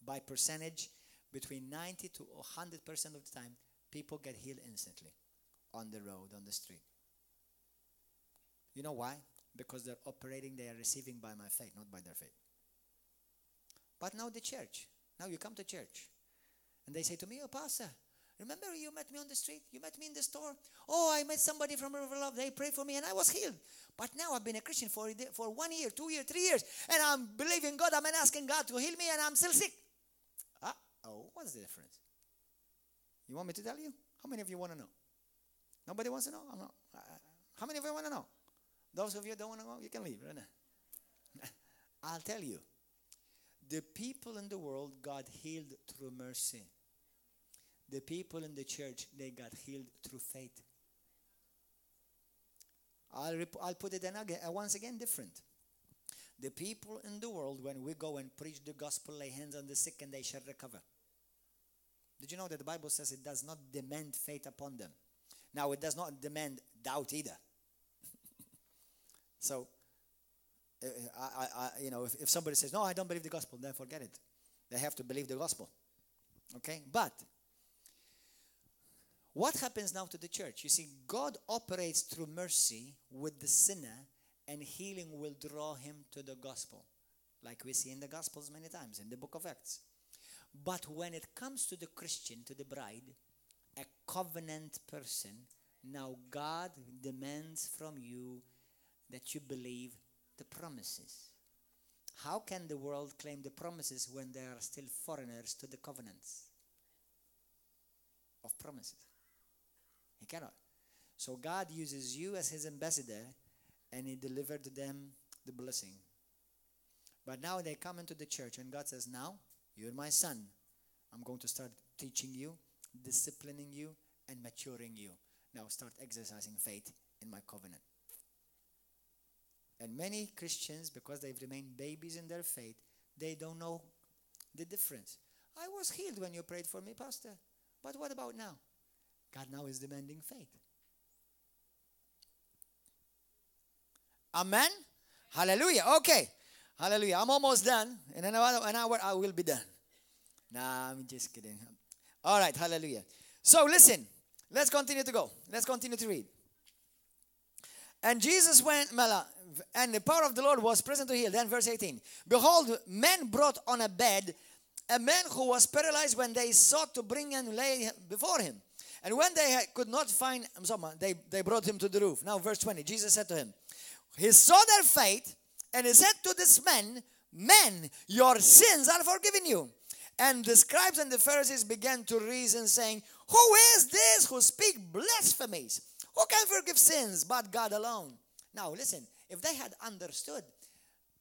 by percentage, between 90 to 100% of the time, people get healed instantly on the road, on the street. You know why? Because they are receiving by my faith, not by their faith. But now the church, now you come to church, and they say to me, oh, Pastor, remember you met me on the street? You met me in the store? Oh, I met somebody from River Love. They prayed for me, and I was healed. But now I've been a Christian for 1 year, 2 years, 3 years, and I'm believing God. I'm asking God to heal me, and I'm still sick. What's the difference? You want me to tell you? How many of you want to know? Nobody wants to know? How many of you want to know? Those of you who don't want to know, you can leave right now. I'll tell you. The people in the world got healed through mercy. The people in the church, they got healed through faith. I'll put it once again different. The people in the world, when we go and preach the gospel, lay hands on the sick and they shall recover. Did you know that the Bible says it does not demand faith upon them? Now, it does not demand doubt either. So, if somebody says, no, I don't believe the gospel, then forget it. They have to believe the gospel. Okay? But, what happens now to the church? You see, God operates through mercy with the sinner, and healing will draw him to the gospel. Like we see in the Gospels many times, in the book of Acts. But when it comes to the Christian, to the bride, a covenant person, now God demands from you that you believe the promises. How can the world claim the promises when they are still foreigners to the covenants of promises? He cannot. So God uses you as His ambassador, and He delivered to them the blessing. But now they come into the church, and God says, now, you're my son. I'm going to start teaching you, disciplining you, and maturing you. Now start exercising faith in my covenant. And many Christians, because they've remained babies in their faith, they don't know the difference. I was healed when you prayed for me, Pastor. But what about now? God now is demanding faith. Amen? Hallelujah. Okay. Hallelujah. I'm almost done. In an hour I will be done. Nah, I'm just kidding. All right. Hallelujah. So listen. Let's continue to go. Let's continue to read. And Jesus went, and the power of the Lord was present to heal. Then verse 18. Behold, men brought on a bed a man who was paralyzed when they sought to bring and lay before him. And when they could not find someone, they brought him to the roof. Now verse 20. Jesus said to him, He saw their faith, and He said to this man, Men, your sins are forgiven you. And the scribes and the Pharisees began to reason, saying, Who is this who speaks blasphemies? Who can forgive sins but God alone? Now listen, if they had understood,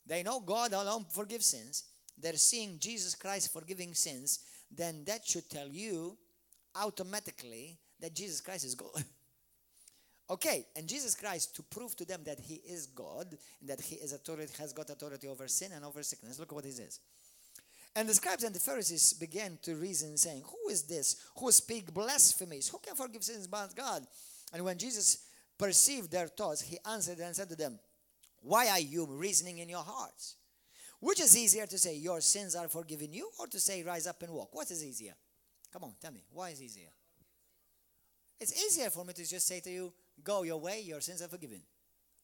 they know God alone forgives sins, they're seeing Jesus Christ forgiving sins, then that should tell you automatically that Jesus Christ is God. Okay, and Jesus Christ, to prove to them that He is God, and that He is has got authority over sin and over sickness. Look at what He says. And the scribes and the Pharisees began to reason, saying, Who is this who speaks blasphemies? Who can forgive sins but God? And when Jesus perceived their thoughts, He answered and said to them, Why are you reasoning in your hearts? Which is easier to say, Your sins are forgiven you, or to say, Rise up and walk? What is easier? Come on, tell me. Why is it easier? It's easier for me to just say to you, Go your way, your sins are forgiven.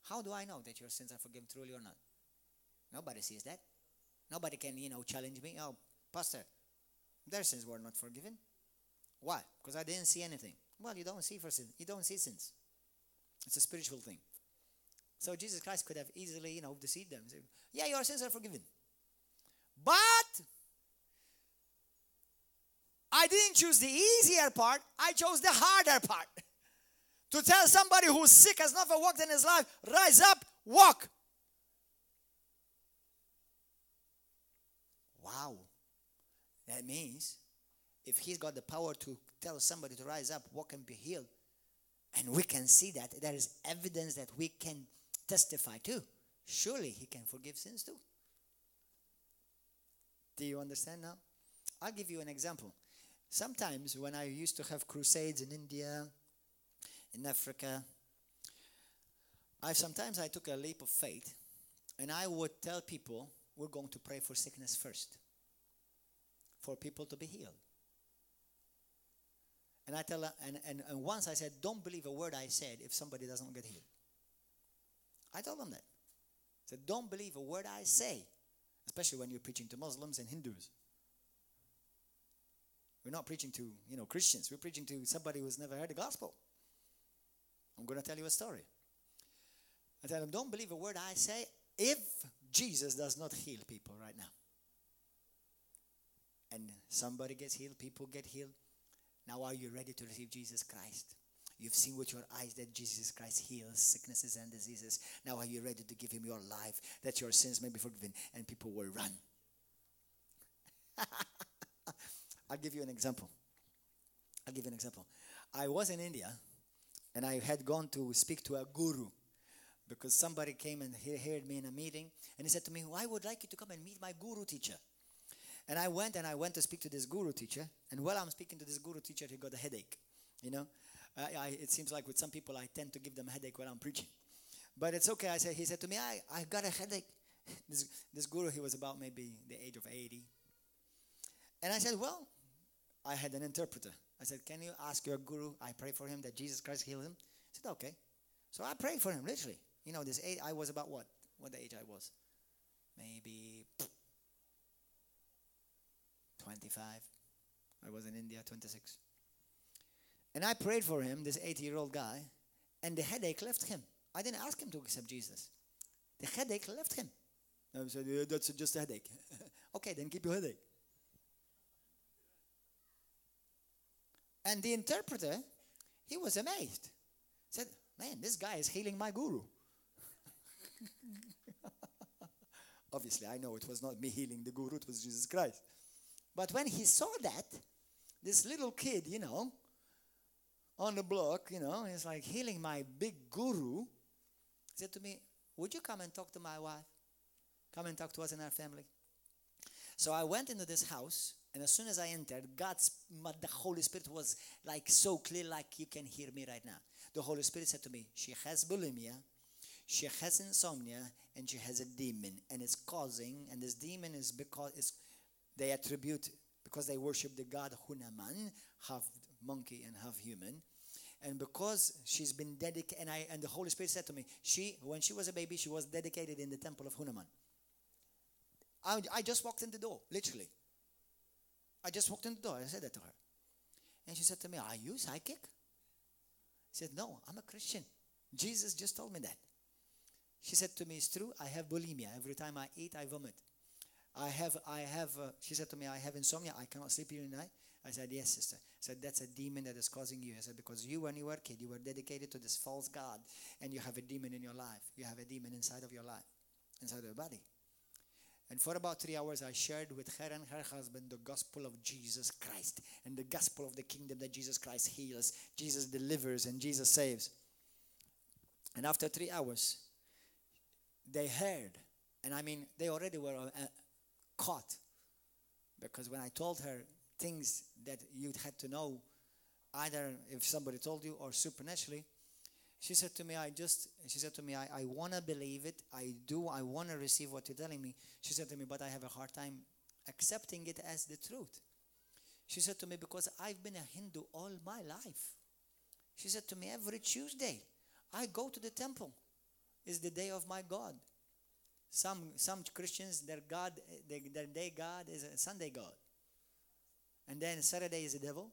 How do I know that your sins are forgiven truly or not? Nobody sees that. Nobody can, challenge me. Oh, Pastor, their sins were not forgiven. Why? Because I didn't see anything. Well, you don't see for sin. You don't see sins. It's a spiritual thing. So Jesus Christ could have easily, deceived them. Say, yeah, your sins are forgiven. But I didn't choose the easier part. I chose the harder part. To tell somebody who's sick, has never walked in his life, rise up, walk. Wow. That means if he's got the power to tell somebody to rise up, walk and be healed, and we can see that, there is evidence that we can testify to, surely he can forgive sins too. Do you understand now? I'll give you an example. Sometimes when I used to have crusades in India, in Africa, sometimes I took a leap of faith, and I would tell people, we're going to pray for sickness first, for people to be healed. And I tell, and once I said, don't believe a word I said if somebody doesn't get healed. I told them that. I said, don't believe a word I say, especially when you're preaching to Muslims and Hindus. We're not preaching to, Christians. We're preaching to somebody who's never heard the gospel. I'm going to tell you a story. I tell them, don't believe a word I say if Jesus does not heal people right now. And somebody gets healed, people get healed. Now are you ready to receive Jesus Christ? You've seen with your eyes that Jesus Christ heals sicknesses and diseases. Now are you ready to give him your life, that your sins may be forgiven? And people will run. I'll give you an example. I was in India, and I had gone to speak to a guru, because somebody came and he heard me in a meeting, and he said to me, I would like you to come and meet my guru teacher. And I went to speak to this guru teacher, and while I'm speaking to this guru teacher, he got a headache. It seems like with some people, I tend to give them a headache while I'm preaching. But it's okay. He said to me, I got a headache. This guru, he was about maybe the age of 80. And I said, well, I had an interpreter. I said, can you ask your guru, I pray for him that Jesus Christ heal him? He said, okay. So I prayed for him, literally. This age, I was about what age I was? Maybe 25. I was in India, 26. And I prayed for him, this 80-year-old guy, and the headache left him. I didn't ask him to accept Jesus. The headache left him. I said, yeah, that's just a headache. Okay, then keep your headache. And the interpreter, he was amazed. Said, man, this guy is healing my guru. Obviously, I know it was not me healing the guru, it was Jesus Christ. But when he saw that, this little kid, on the block, he's like healing my big guru, he said to me, would you come and talk to my wife? Come and talk to us in our family. So I went into this house, and as soon as I entered, the Holy Spirit was like so clear, like you can hear me right now. The Holy Spirit said to me, she has bulimia, she has insomnia, and she has a demon, and it's causing, and this demon is because they attribute, because they worship the god Hunaman, half monkey and half human, and because she's been dedicated, and the Holy Spirit said to me, when she was a baby, she was dedicated in the temple of Hunaman. I just walked in the door, literally. I just walked in the door. I said that to her. And she said to me, are you psychic? I said, no, I'm a Christian. Jesus just told me that. She said to me, it's true, I have bulimia. Every time I eat, I vomit. She said to me, I have insomnia. I cannot sleep during the night. I said, yes, sister. I said, that's a demon that is causing you. I said, because you, when you were a kid, you were dedicated to this false god, and you have a demon in your life. You have a demon inside of your life, inside of your body. And for about 3 hours, I shared with her and her husband the gospel of Jesus Christ and the gospel of the kingdom, that Jesus Christ heals, Jesus delivers, and Jesus saves. And after 3 hours, they heard, and they already were caught, because when I told her things that you had to know, either if somebody told you or supernaturally, she said to me, I want to believe it. I want to receive what you're telling me. She said to me, but I have a hard time accepting it as the truth. She said to me, because I've been a Hindu all my life. She said to me, every Tuesday, I go to the temple. It's the day of my God. Some Christians, their day God is a Sunday God. And then Saturday is the devil.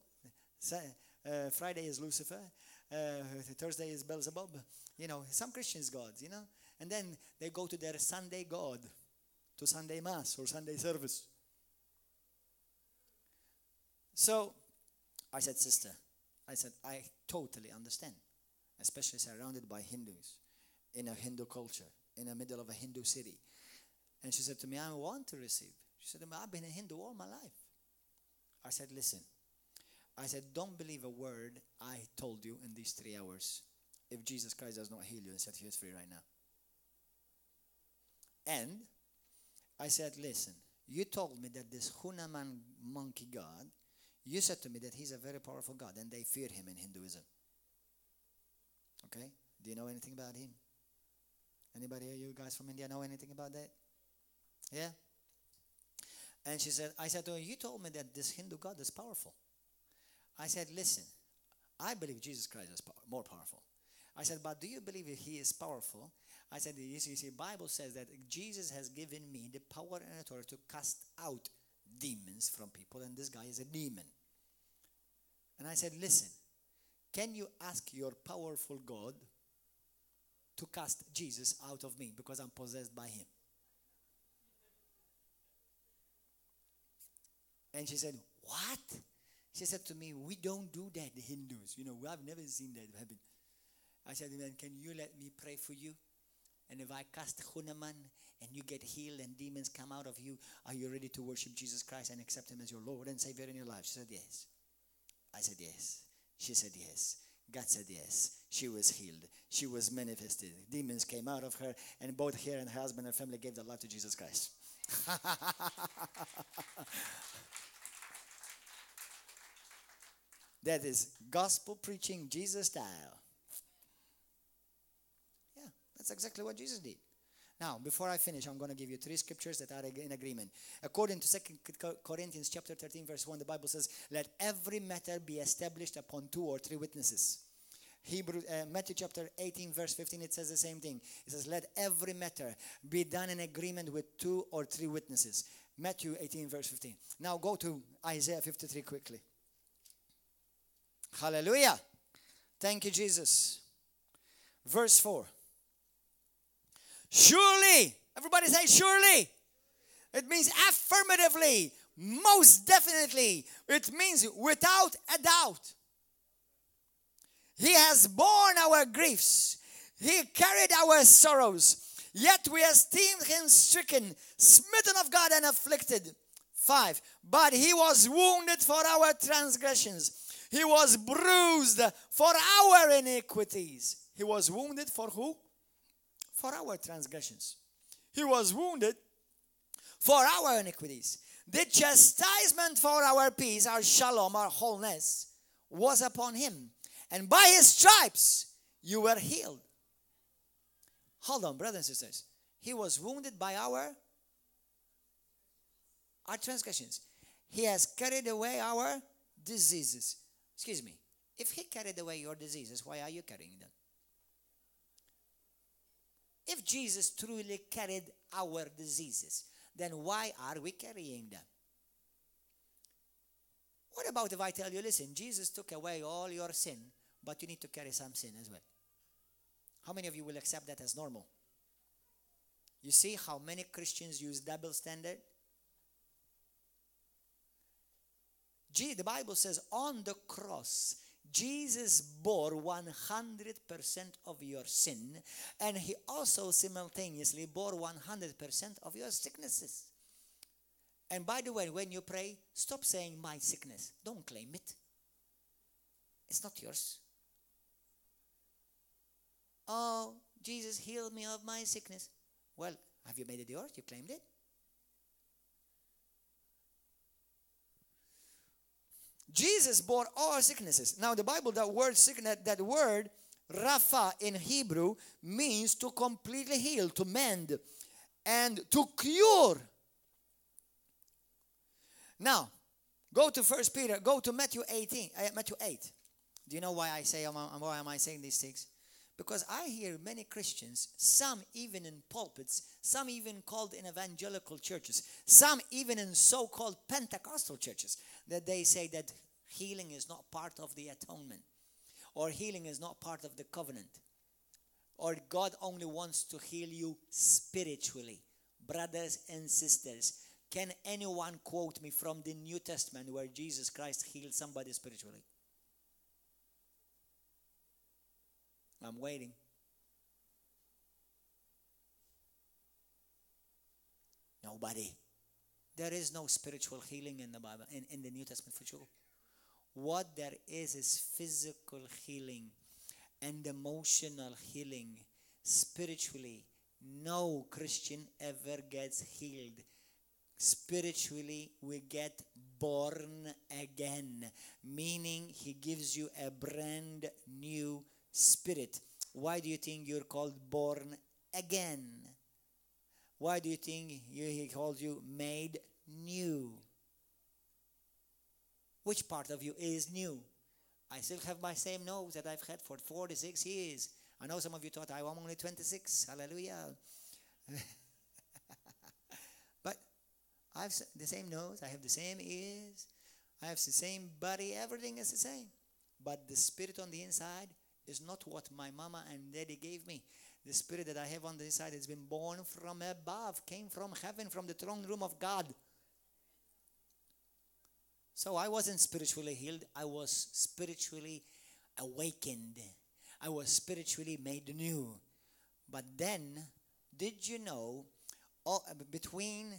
Friday is Lucifer. Thursday is Beelzebub. You know, some Christians' gods, you know. And then they go to their Sunday God, to Sunday Mass or Sunday service. So I said, sister, I totally understand, especially surrounded by Hindus, in a Hindu culture, in the middle of a Hindu city. And she said to me, I want to receive. She said to me, I've been a Hindu all my life. I said, listen. I said, don't believe a word I told you in these 3 hours if Jesus Christ does not heal you and set you free right now. And I said, listen, you told me that this Hanuman monkey god, you said to me that he's a very powerful God and they fear him in Hinduism. Okay? Do you know anything about him? Anybody here, you guys from India, know anything about that? Yeah? And she said, I said to her, you told me that this Hindu God is powerful. I said, listen, I believe Jesus Christ is more powerful. I said, but do you believe he is powerful? I said, you see, Bible says that Jesus has given me the power and authority to cast out demons from people, and this guy is a demon. And I said, listen, can you ask your powerful God to cast Jesus out of me because I'm possessed by him? And she said, what? She said to me, we don't do that, the Hindus. You know, I've never seen that happen. I said, man, can you let me pray for you? And if I cast Hanuman and you get healed and demons come out of you, are you ready to worship Jesus Christ and accept him as your Lord and Savior in your life? She said, yes. I said, yes. She said, yes. God said, yes. She was healed. She was manifested. Demons came out of her, and both her and her husband and family gave their life to Jesus Christ. That is gospel preaching Jesus style. Yeah, that's exactly what Jesus did. Now, before I finish, I'm going to give you 3 scriptures that are in agreement. According to 2 Corinthians chapter 13, verse 1, the Bible says, let every matter be established upon 2 or 3 witnesses. Matthew chapter 18, verse 15, it says the same thing. It says, let every matter be done in agreement with 2 or 3 witnesses. Matthew 18, verse 15. Now go to Isaiah 53 quickly. Hallelujah. Thank you, Jesus. Verse 4. Surely, everybody say surely. It means affirmatively, most definitely. It means without a doubt. He has borne our griefs. He carried our sorrows. Yet we esteemed him stricken, smitten of God and afflicted. 5. But he was wounded for our transgressions. He was bruised for our iniquities. He was wounded for who? For our transgressions. He was wounded for our iniquities. The chastisement for our peace, our shalom, our wholeness, was upon him. And by his stripes, you were healed. Hold on, brothers and sisters. He was wounded by our transgressions. He has carried away our diseases. Excuse me. If he carried away your diseases, why are you carrying them? If Jesus truly carried our diseases, then why are we carrying them? What about if I tell you, listen, Jesus took away all your sin, but you need to carry some sin as well? How many of you will accept that as normal? You see how many Christians use double standard? The Bible says on the cross, Jesus bore 100% of your sin, and he also simultaneously bore 100% of your sicknesses. And by the way, when you pray, stop saying my sickness. Don't claim it. It's not yours. Oh, Jesus healed me of my sickness. Well, have you made it yours? You claimed it? Jesus bore all our sicknesses. Now the Bible, that word sickness, that word Rapha in Hebrew means to completely heal, to mend, and to cure. Now, go to Matthew 8. Do you know why am I saying these things? Because I hear many Christians, some even in pulpits, some even called in evangelical churches, some even in so-called Pentecostal churches, that they say that healing is not part of the atonement. or healing is not part of the covenant, or God only wants to heal you spiritually. Brothers and sisters, can anyone quote me from the New Testament where Jesus Christ healed somebody spiritually? I'm waiting. Nobody. There is no spiritual healing in the Bible, in the New Testament for sure. What there is physical healing and emotional healing. Spiritually, no Christian ever gets healed. Spiritually, we get born again, meaning he gives you a brand new spirit. Why do you think you're called born again? Why do you think he called you made new? Which part of you is new? I still have my same nose that I've had for 46 years. I know some of you thought I'm only 26. Hallelujah. But I have the same nose. I have the same ears. I have the same body. Everything is the same. But the spirit on the inside is not what my mama and daddy gave me. The spirit that I have on the inside has been born from above, came from heaven, from the throne room of God. So I wasn't spiritually healed. I was spiritually awakened. I was spiritually made new. But then, did you know, between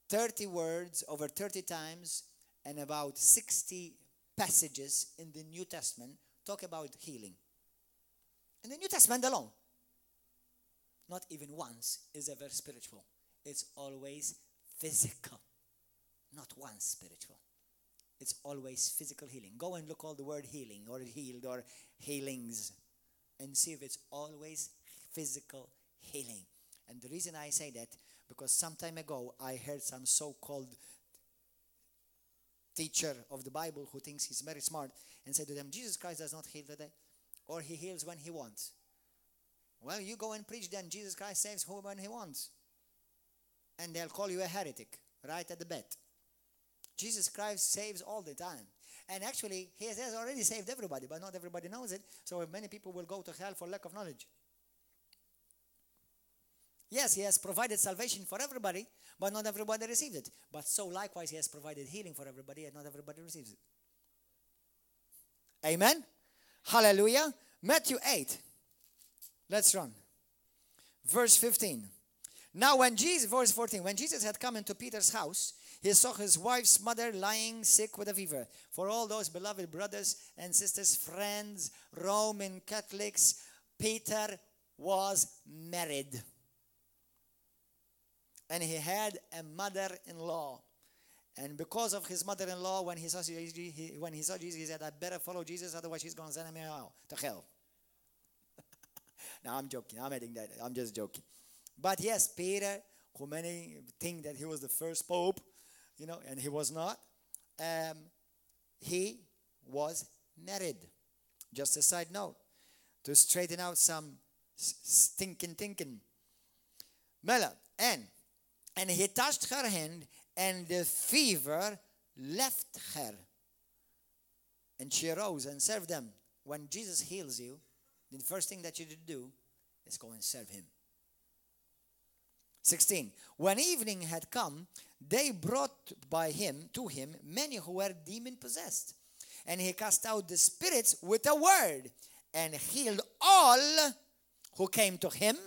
30 words, over 30 times, and about 60 passages in the New Testament talk about healing? In the New Testament alone, not even once is ever spiritual. It's always physical. Not once spiritual. It's always physical healing. Go and look all the word healing or healed or healings and see if it's always physical healing. And the reason I say that, because some time ago I heard some so-called teacher of the Bible who thinks he's very smart and said to them, Jesus Christ does not heal today, or he heals when he wants. Well, you go and preach then Jesus Christ saves who when he wants. And they'll call you a heretic right at the bat. Jesus Christ saves all the time. And actually, he has already saved everybody, but not everybody knows it. So many people will go to hell for lack of knowledge. Yes, he has provided salvation for everybody, but not everybody received it. But so likewise, he has provided healing for everybody, and not everybody receives it. Amen? Hallelujah. Matthew 8. Let's run. Verse 15. Now verse 14, when Jesus had come into Peter's house, he saw his wife's mother lying sick with a fever. For all those beloved brothers and sisters, friends, Roman Catholics, Peter was married. And he had a mother-in-law. And because of his mother-in-law, when he saw Jesus, he said, I better follow Jesus, otherwise she's going to send me out to hell. No, I'm joking. I'm adding that. I'm just joking. But yes, Peter, who many think that he was the first pope, and he was not, he was married. Just a side note, to straighten out some stinking thinking. Mela, and he touched her hand, and the fever left her. And she arose and served them. When Jesus heals you, the first thing that you do is go and serve him. 16. When evening had come, they brought to him many who were demon-possessed. And he cast out the spirits with a word and healed all who came to him.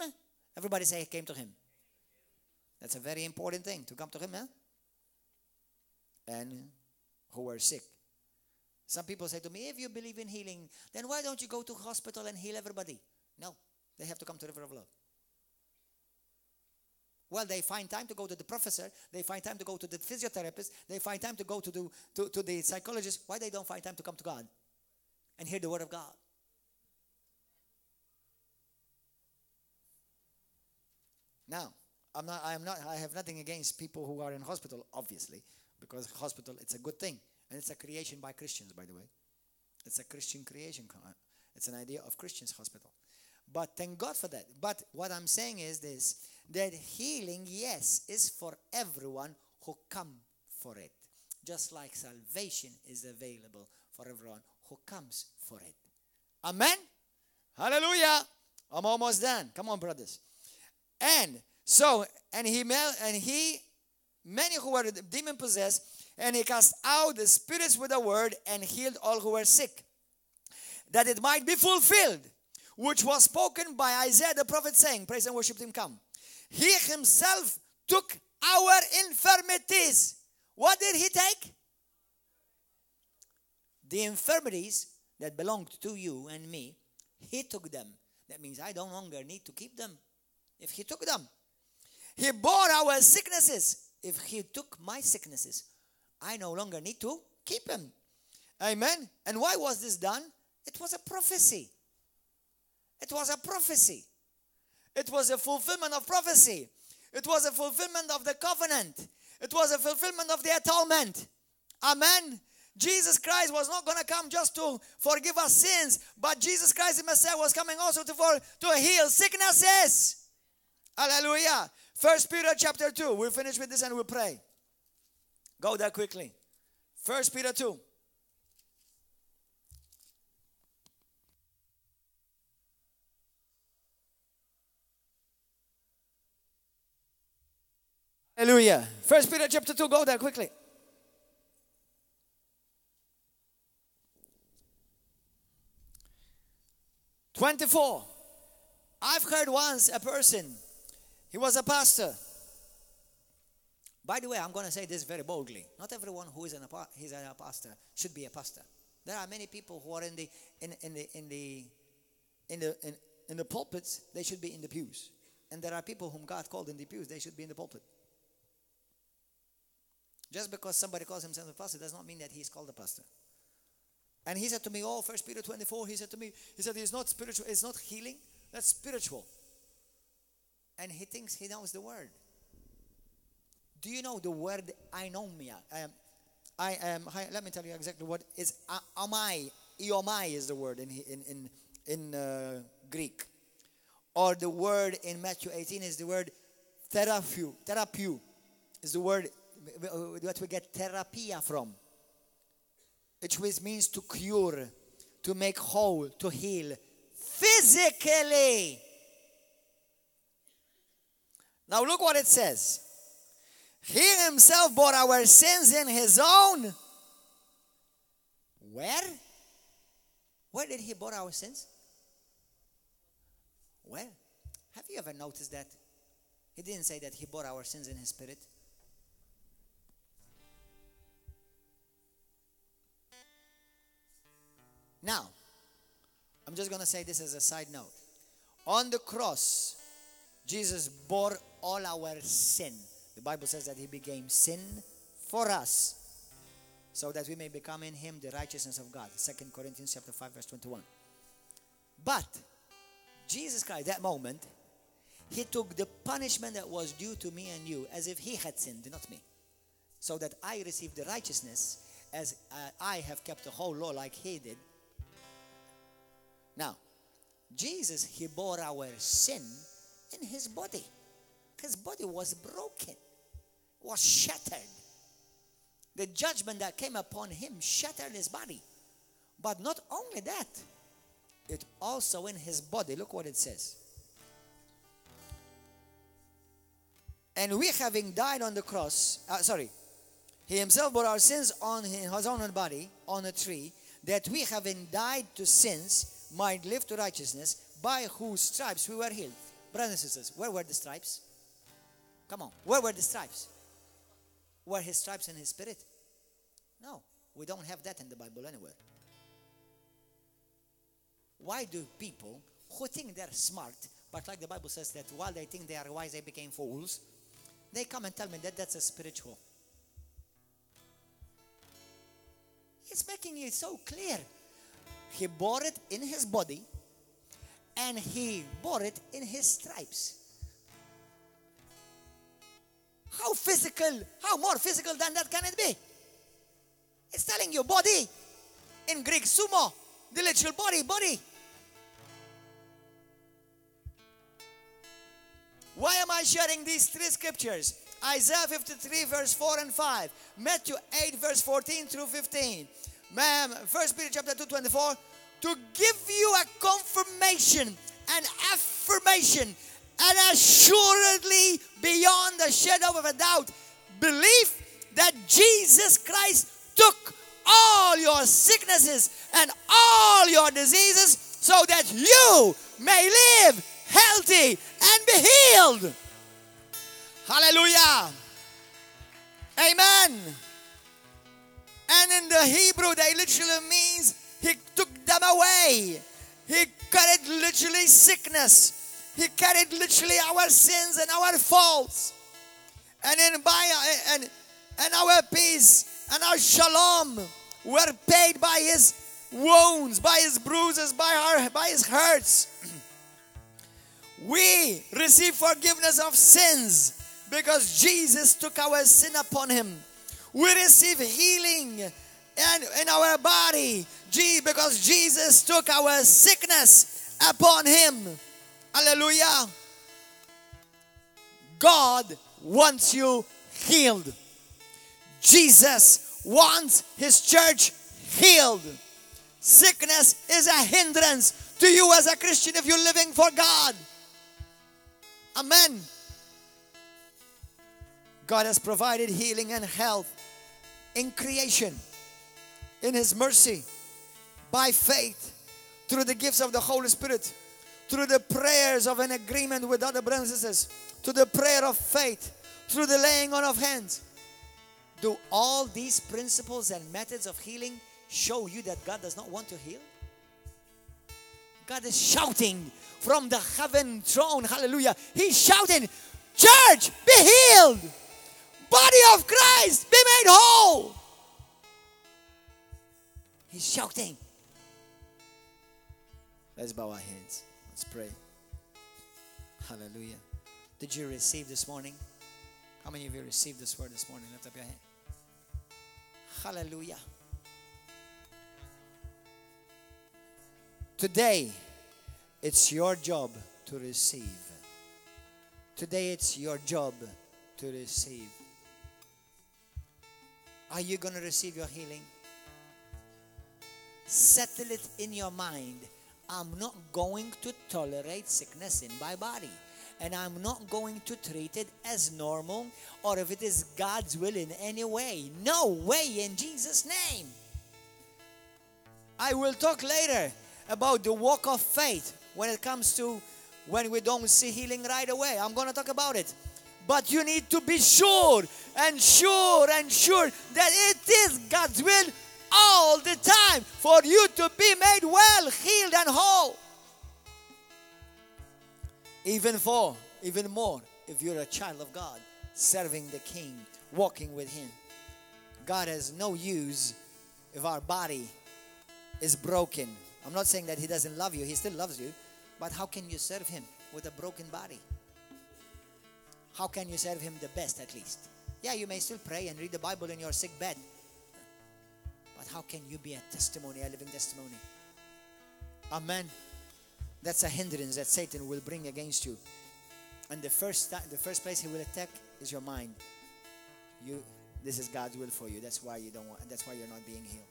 Everybody say came to him. That's a very important thing, to come to him, and who were sick. Some people say to me, if you believe in healing, then why don't you go to hospital and heal everybody? No, they have to come to the river of love. Well, they find time to go to the professor. They find time to go to the physiotherapist. They find time to go to the psychologist. Why they don't find time to come to God and hear the word of God? Now, I have nothing against people who are in hospital, obviously, because hospital, it's a good thing. And it's a creation by Christians, by the way. It's a Christian creation. It's an idea of Christians' hospital. But thank God for that. But what I'm saying is this, that healing, yes, is for everyone who come for it. Just like salvation is available for everyone who comes for it. Amen? Hallelujah. I'm almost done. Come on, brothers. And so, he many who were demon possessed, and he cast out the spirits with a word and healed all who were sick, that it might be fulfilled, which was spoken by Isaiah the prophet, saying, praise and worship him, come. He himself took our infirmities. What did he take? The infirmities that belonged to you and me, he took them. That means I don't longer need to keep them if he took them. He bore our sicknesses. If he took my sicknesses, I no longer need to keep them. Amen. And why was this done? It was a prophecy. It was a prophecy. It was a fulfillment of prophecy. It was a fulfillment of the covenant. It was a fulfillment of the atonement. Amen. Jesus Christ was not going to come just to forgive us sins, but Jesus Christ the Messiah was coming also to heal sicknesses. Hallelujah. 1 Peter chapter 2. We'll finish with this and we'll pray. Go there quickly. 1 Peter 2. Hallelujah. 1 Peter chapter 2. Go there quickly. "24. I've heard once a person, he was a pastor." By the way, I'm going to say this very boldly. Not everyone who is a pastor should be a pastor. There are many people who are in the pulpits. They should be in the pews. And there are people whom God called in the pews. They should be in the pulpit. Just because somebody calls himself a pastor does not mean that he's called a pastor. And he said to me, 1 Peter 24, he said it's not spiritual, it's not healing, that's spiritual. And he thinks he knows the word. Do you know the word ainomia? Let me tell you exactly what is amai. Iomai is the word in Greek. Or the word in Matthew 18 is the word therapeu. Therapeu is the word that we get therapia from. Which means to cure, to make whole, to heal physically. Now look what it says. He himself bore our sins in his own. Where? Where did he bore our sins? Where? Have you ever noticed that? He didn't say that he bore our sins in his spirit. Now, I'm just going to say this as a side note. On the cross, Jesus bore all our sin. The Bible says that he became sin for us, so that we may become in him the righteousness of God. 2 Corinthians chapter 5 verse 21. But Jesus Christ, that moment, he took the punishment that was due to me and you as if he had sinned, not me. So that I received the righteousness as I have kept the whole law like he did. Now, Jesus, he bore our sin in his body. His body was broken, was shattered. The judgment that came upon him shattered his body. But not only that, it also in his body. Look what it says. And we having died on the cross, he himself bore our sins on his own body, on a tree, that we having died to sins might live to righteousness, by whose stripes we were healed. Brothers and sisters, where were the stripes? Come on, where were the stripes? Were his stripes in his spirit? No, we don't have that in the Bible anywhere. Why do people who think they're smart, but like the Bible says that while they think they are wise, they became fools, they come and tell me that that's a spiritual? It's making it so clear. He bore it in his body, and he bore it in his stripes. How more physical than that can it be? It's telling you body. In Greek, sumo, the literal body. Why am I sharing these three scriptures? Isaiah 53 verse 4 and 5. Matthew 8 verse 14 through 15. Ma'am, 1 Peter chapter 2:24, to give you a confirmation, an affirmation, and assuredly beyond the shadow of a doubt, belief that Jesus Christ took all your sicknesses and all your diseases so that you may live healthy and be healed. Hallelujah. Amen. And in the Hebrew, that literally means he took them away. He carried literally sickness. He carried literally our sins and our faults. And our peace and our shalom were paid by his wounds, by his bruises, by his hurts. We receive forgiveness of sins because Jesus took our sin upon him. We receive healing in our body because Jesus took our sickness upon him. Hallelujah. God wants you healed. Jesus wants his church healed. Sickness is a hindrance to you as a Christian if you're living for God. Amen. God has provided healing and health in creation, in his mercy, by faith, through the gifts of the Holy Spirit, through the prayers of an agreement with other brothers and sisters, through the prayer of faith, through the laying on of hands. Do all these principles and methods of healing show you that God does not want to heal? God is shouting from the heaven throne. Hallelujah. He's shouting, church, be healed. Body of Christ, be made whole. He's shouting. Let's bow our heads. Let's pray. Hallelujah. Did you receive this morning? How many of you received this word this morning? Lift up your hand. Hallelujah. Today, it's your job to receive. Today, it's your job to receive. Are you going to receive your healing? Settle it in your mind. I'm not going to tolerate sickness in my body. And I'm not going to treat it as normal or if it is God's will in any way. No way in Jesus' name. I will talk later about the walk of faith when it comes to when we don't see healing right away. I'm going to talk about it. But you need to be sure and sure and sure that it is God's will all the time for you to be made well, healed and whole. Even more, if you're a child of God, serving the King, walking with Him. God has no use if our body is broken. I'm not saying that He doesn't love you. He still loves you. But how can you serve Him with a broken body? How can you serve Him the best at least? Yeah, you may still pray and read the Bible in your sick bed. But how can you be a testimony, a living testimony? Amen. That's a hindrance that Satan will bring against you. And the first place he will attack is your mind. This is God's will for you. That's why you don't want. That's why you're not being healed.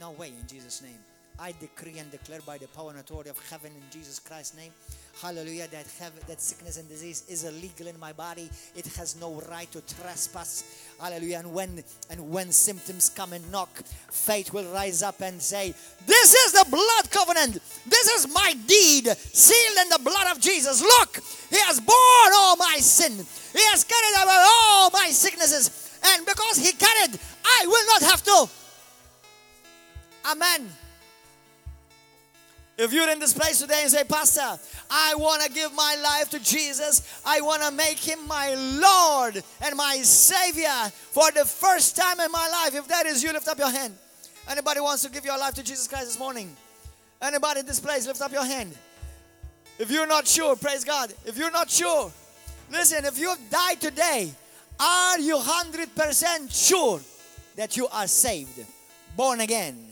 No way, in Jesus' name. I decree and declare by the power and authority of heaven in Jesus Christ's name, hallelujah, that sickness and disease is illegal in my body. It has no right to trespass. Hallelujah. And when symptoms come and knock, faith will rise up and say, this is the blood covenant. This is my deed sealed in the blood of Jesus. Look, He has borne all my sin. He has carried away all my sicknesses. And because He carried, I will not have to. Amen. If you're in this place today and say, Pastor, I want to give my life to Jesus. I want to make Him my Lord and my Savior for the first time in my life. If that is you, lift up your hand. Anybody wants to give your life to Jesus Christ this morning? Anybody in this place, lift up your hand. If you're not sure, praise God. If you're not sure, listen, if you've died today, are you 100% sure that you are saved, born again,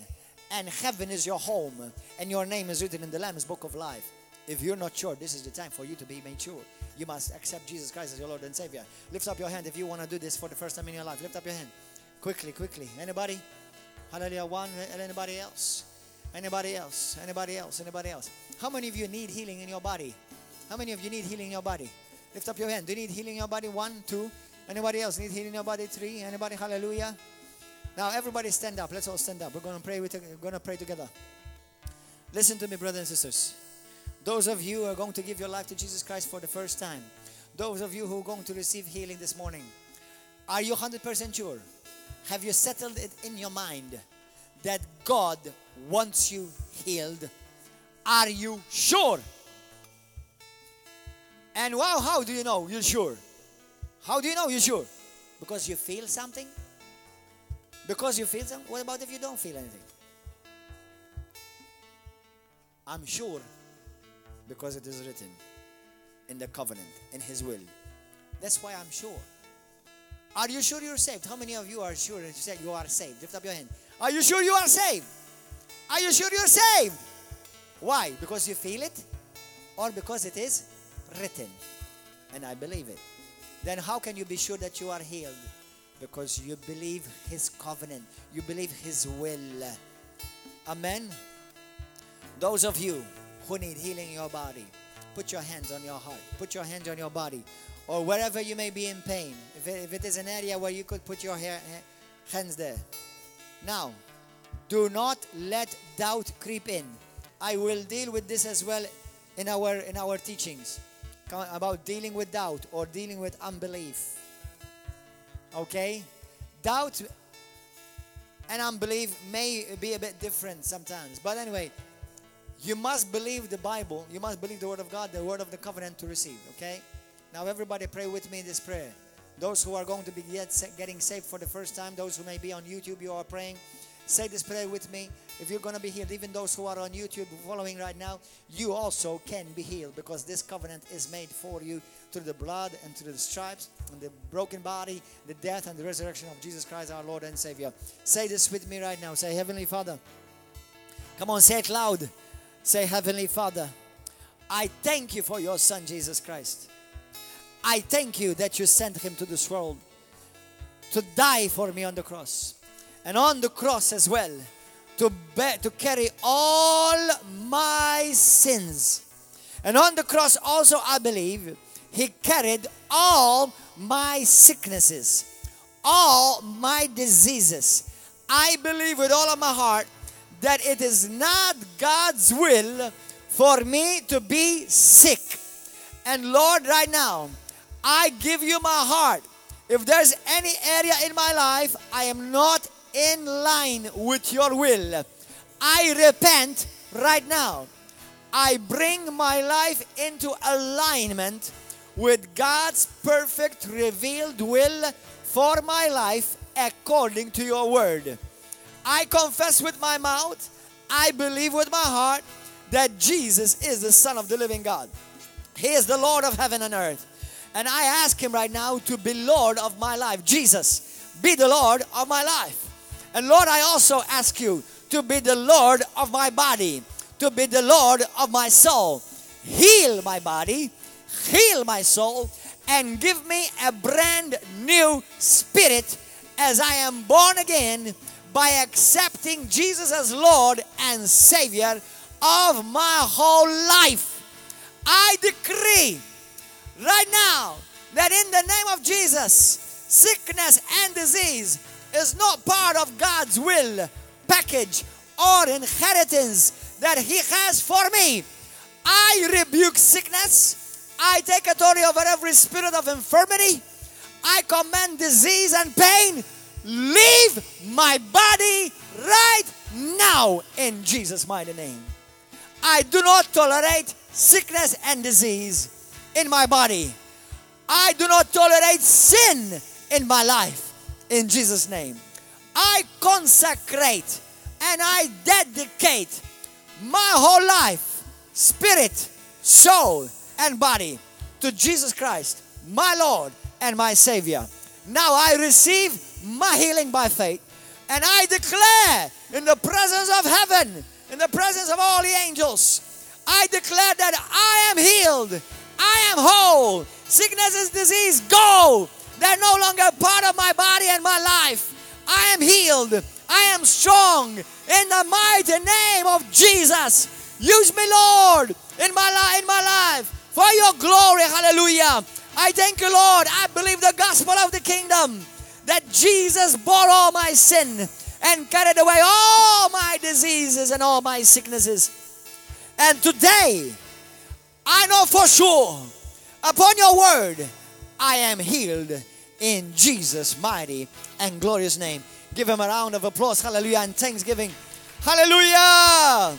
and heaven is your home, and your name is written in the Lamb's Book of Life? If you're not sure, this is the time for you to be made sure. You must accept Jesus Christ as your Lord and Savior. Lift up your hand if you want to do this for the first time in your life. Lift up your hand. Quickly, quickly. Anybody? Hallelujah. One. Anybody else? Anybody else? Anybody else? Anybody else? How many of you need healing in your body? How many of you need healing in your body? Lift up your hand. Do you need healing in your body? 1, 2. Anybody else need healing in your body? 3. Anybody? Hallelujah. Now everybody stand up. Let's all stand up. We're going to pray together. Listen to me, brothers and sisters. Those of you who are going to give your life to Jesus Christ for the first time, those of you who are going to receive healing this morning, are you 100% sure? Have you settled it in your mind that God wants you healed? Are you sure? And wow, how do you know you're sure? How do you know you're sure? Because you feel something? Because you feel something? What about if you don't feel anything? I'm sure because it is written in the covenant, in His will. That's why I'm sure. Are you sure you're saved? How many of you are sure that you are saved? Lift up your hand. Are you sure you are saved? Are you sure you're saved? Why? Because you feel it? Or because it is written? And I believe it. Then how can you be sure that you are healed? Because you believe His covenant. You believe His will. Amen. Those of you who need healing in your body, put your hands on your heart. Put your hands on your body. Or wherever you may be in pain. If it is an area where you could put your hands there. Now, do not let doubt creep in. I will deal with this as well in our teachings. About dealing with doubt or dealing with unbelief. Okay? Doubt and unbelief may be a bit different sometimes. But anyway, you must believe the Bible. You must believe the Word of God, the Word of the covenant to receive. Okay? Now everybody pray with me this prayer. Those who are going to be getting saved for the first time, those who may be on YouTube, you are praying. Say this prayer with me. If you're going to be healed, even those who are on YouTube following right now, you also can be healed because this covenant is made for you through the blood and through the stripes and the broken body, the death and the resurrection of Jesus Christ, our Lord and Savior. Say this with me right now. Say, Heavenly Father. Come on, say it loud. Say, Heavenly Father, I thank you for your Son, Jesus Christ. I thank you that you sent Him to this world to die for me on the cross. And on the cross as well, to carry all my sins. And on the cross also, I believe, He carried all my sicknesses, all my diseases. I believe with all of my heart that it is not God's will for me to be sick. And Lord, right now, I give you my heart. If there's any area in my life I am not in line with your will, I repent right now. I bring my life into alignment with God's perfect revealed will for my life according to your word. I confess with my mouth, I believe with my heart that Jesus is the Son of the living God. He is the Lord of heaven and earth. And I ask Him right now to be Lord of my life. Jesus, be the Lord of my life. And Lord, I also ask you to be the Lord of my body, to be the Lord of my soul. Heal my body, heal my soul, and give me a brand new spirit as I am born again by accepting Jesus as Lord and Savior of my whole life. I decree right now that in the name of Jesus, sickness and disease is not part of God's will, package, or inheritance that He has for me. I rebuke sickness. I take authority over every spirit of infirmity. I command disease and pain, leave my body right now in Jesus' mighty name. I do not tolerate sickness and disease in my body. I do not tolerate sin in my life. In Jesus' name, I consecrate and I dedicate my whole life, spirit, soul, and body to Jesus Christ, my Lord and my Savior. Now I receive my healing by faith, and I declare in the presence of heaven, in the presence of all the angels, I declare that I am healed, I am whole. Sickness and disease, go. They're no longer part of my body and my life. I am healed. I am strong in the mighty name of Jesus. Use me, Lord, in my life for your glory. Hallelujah. I thank you, Lord. I believe the gospel of the kingdom, that Jesus bore all my sin and carried away all my diseases and all my sicknesses. And today, I know for sure, upon your word, I am healed in Jesus' mighty and glorious name. Give him a round of applause. Hallelujah and thanksgiving. Hallelujah.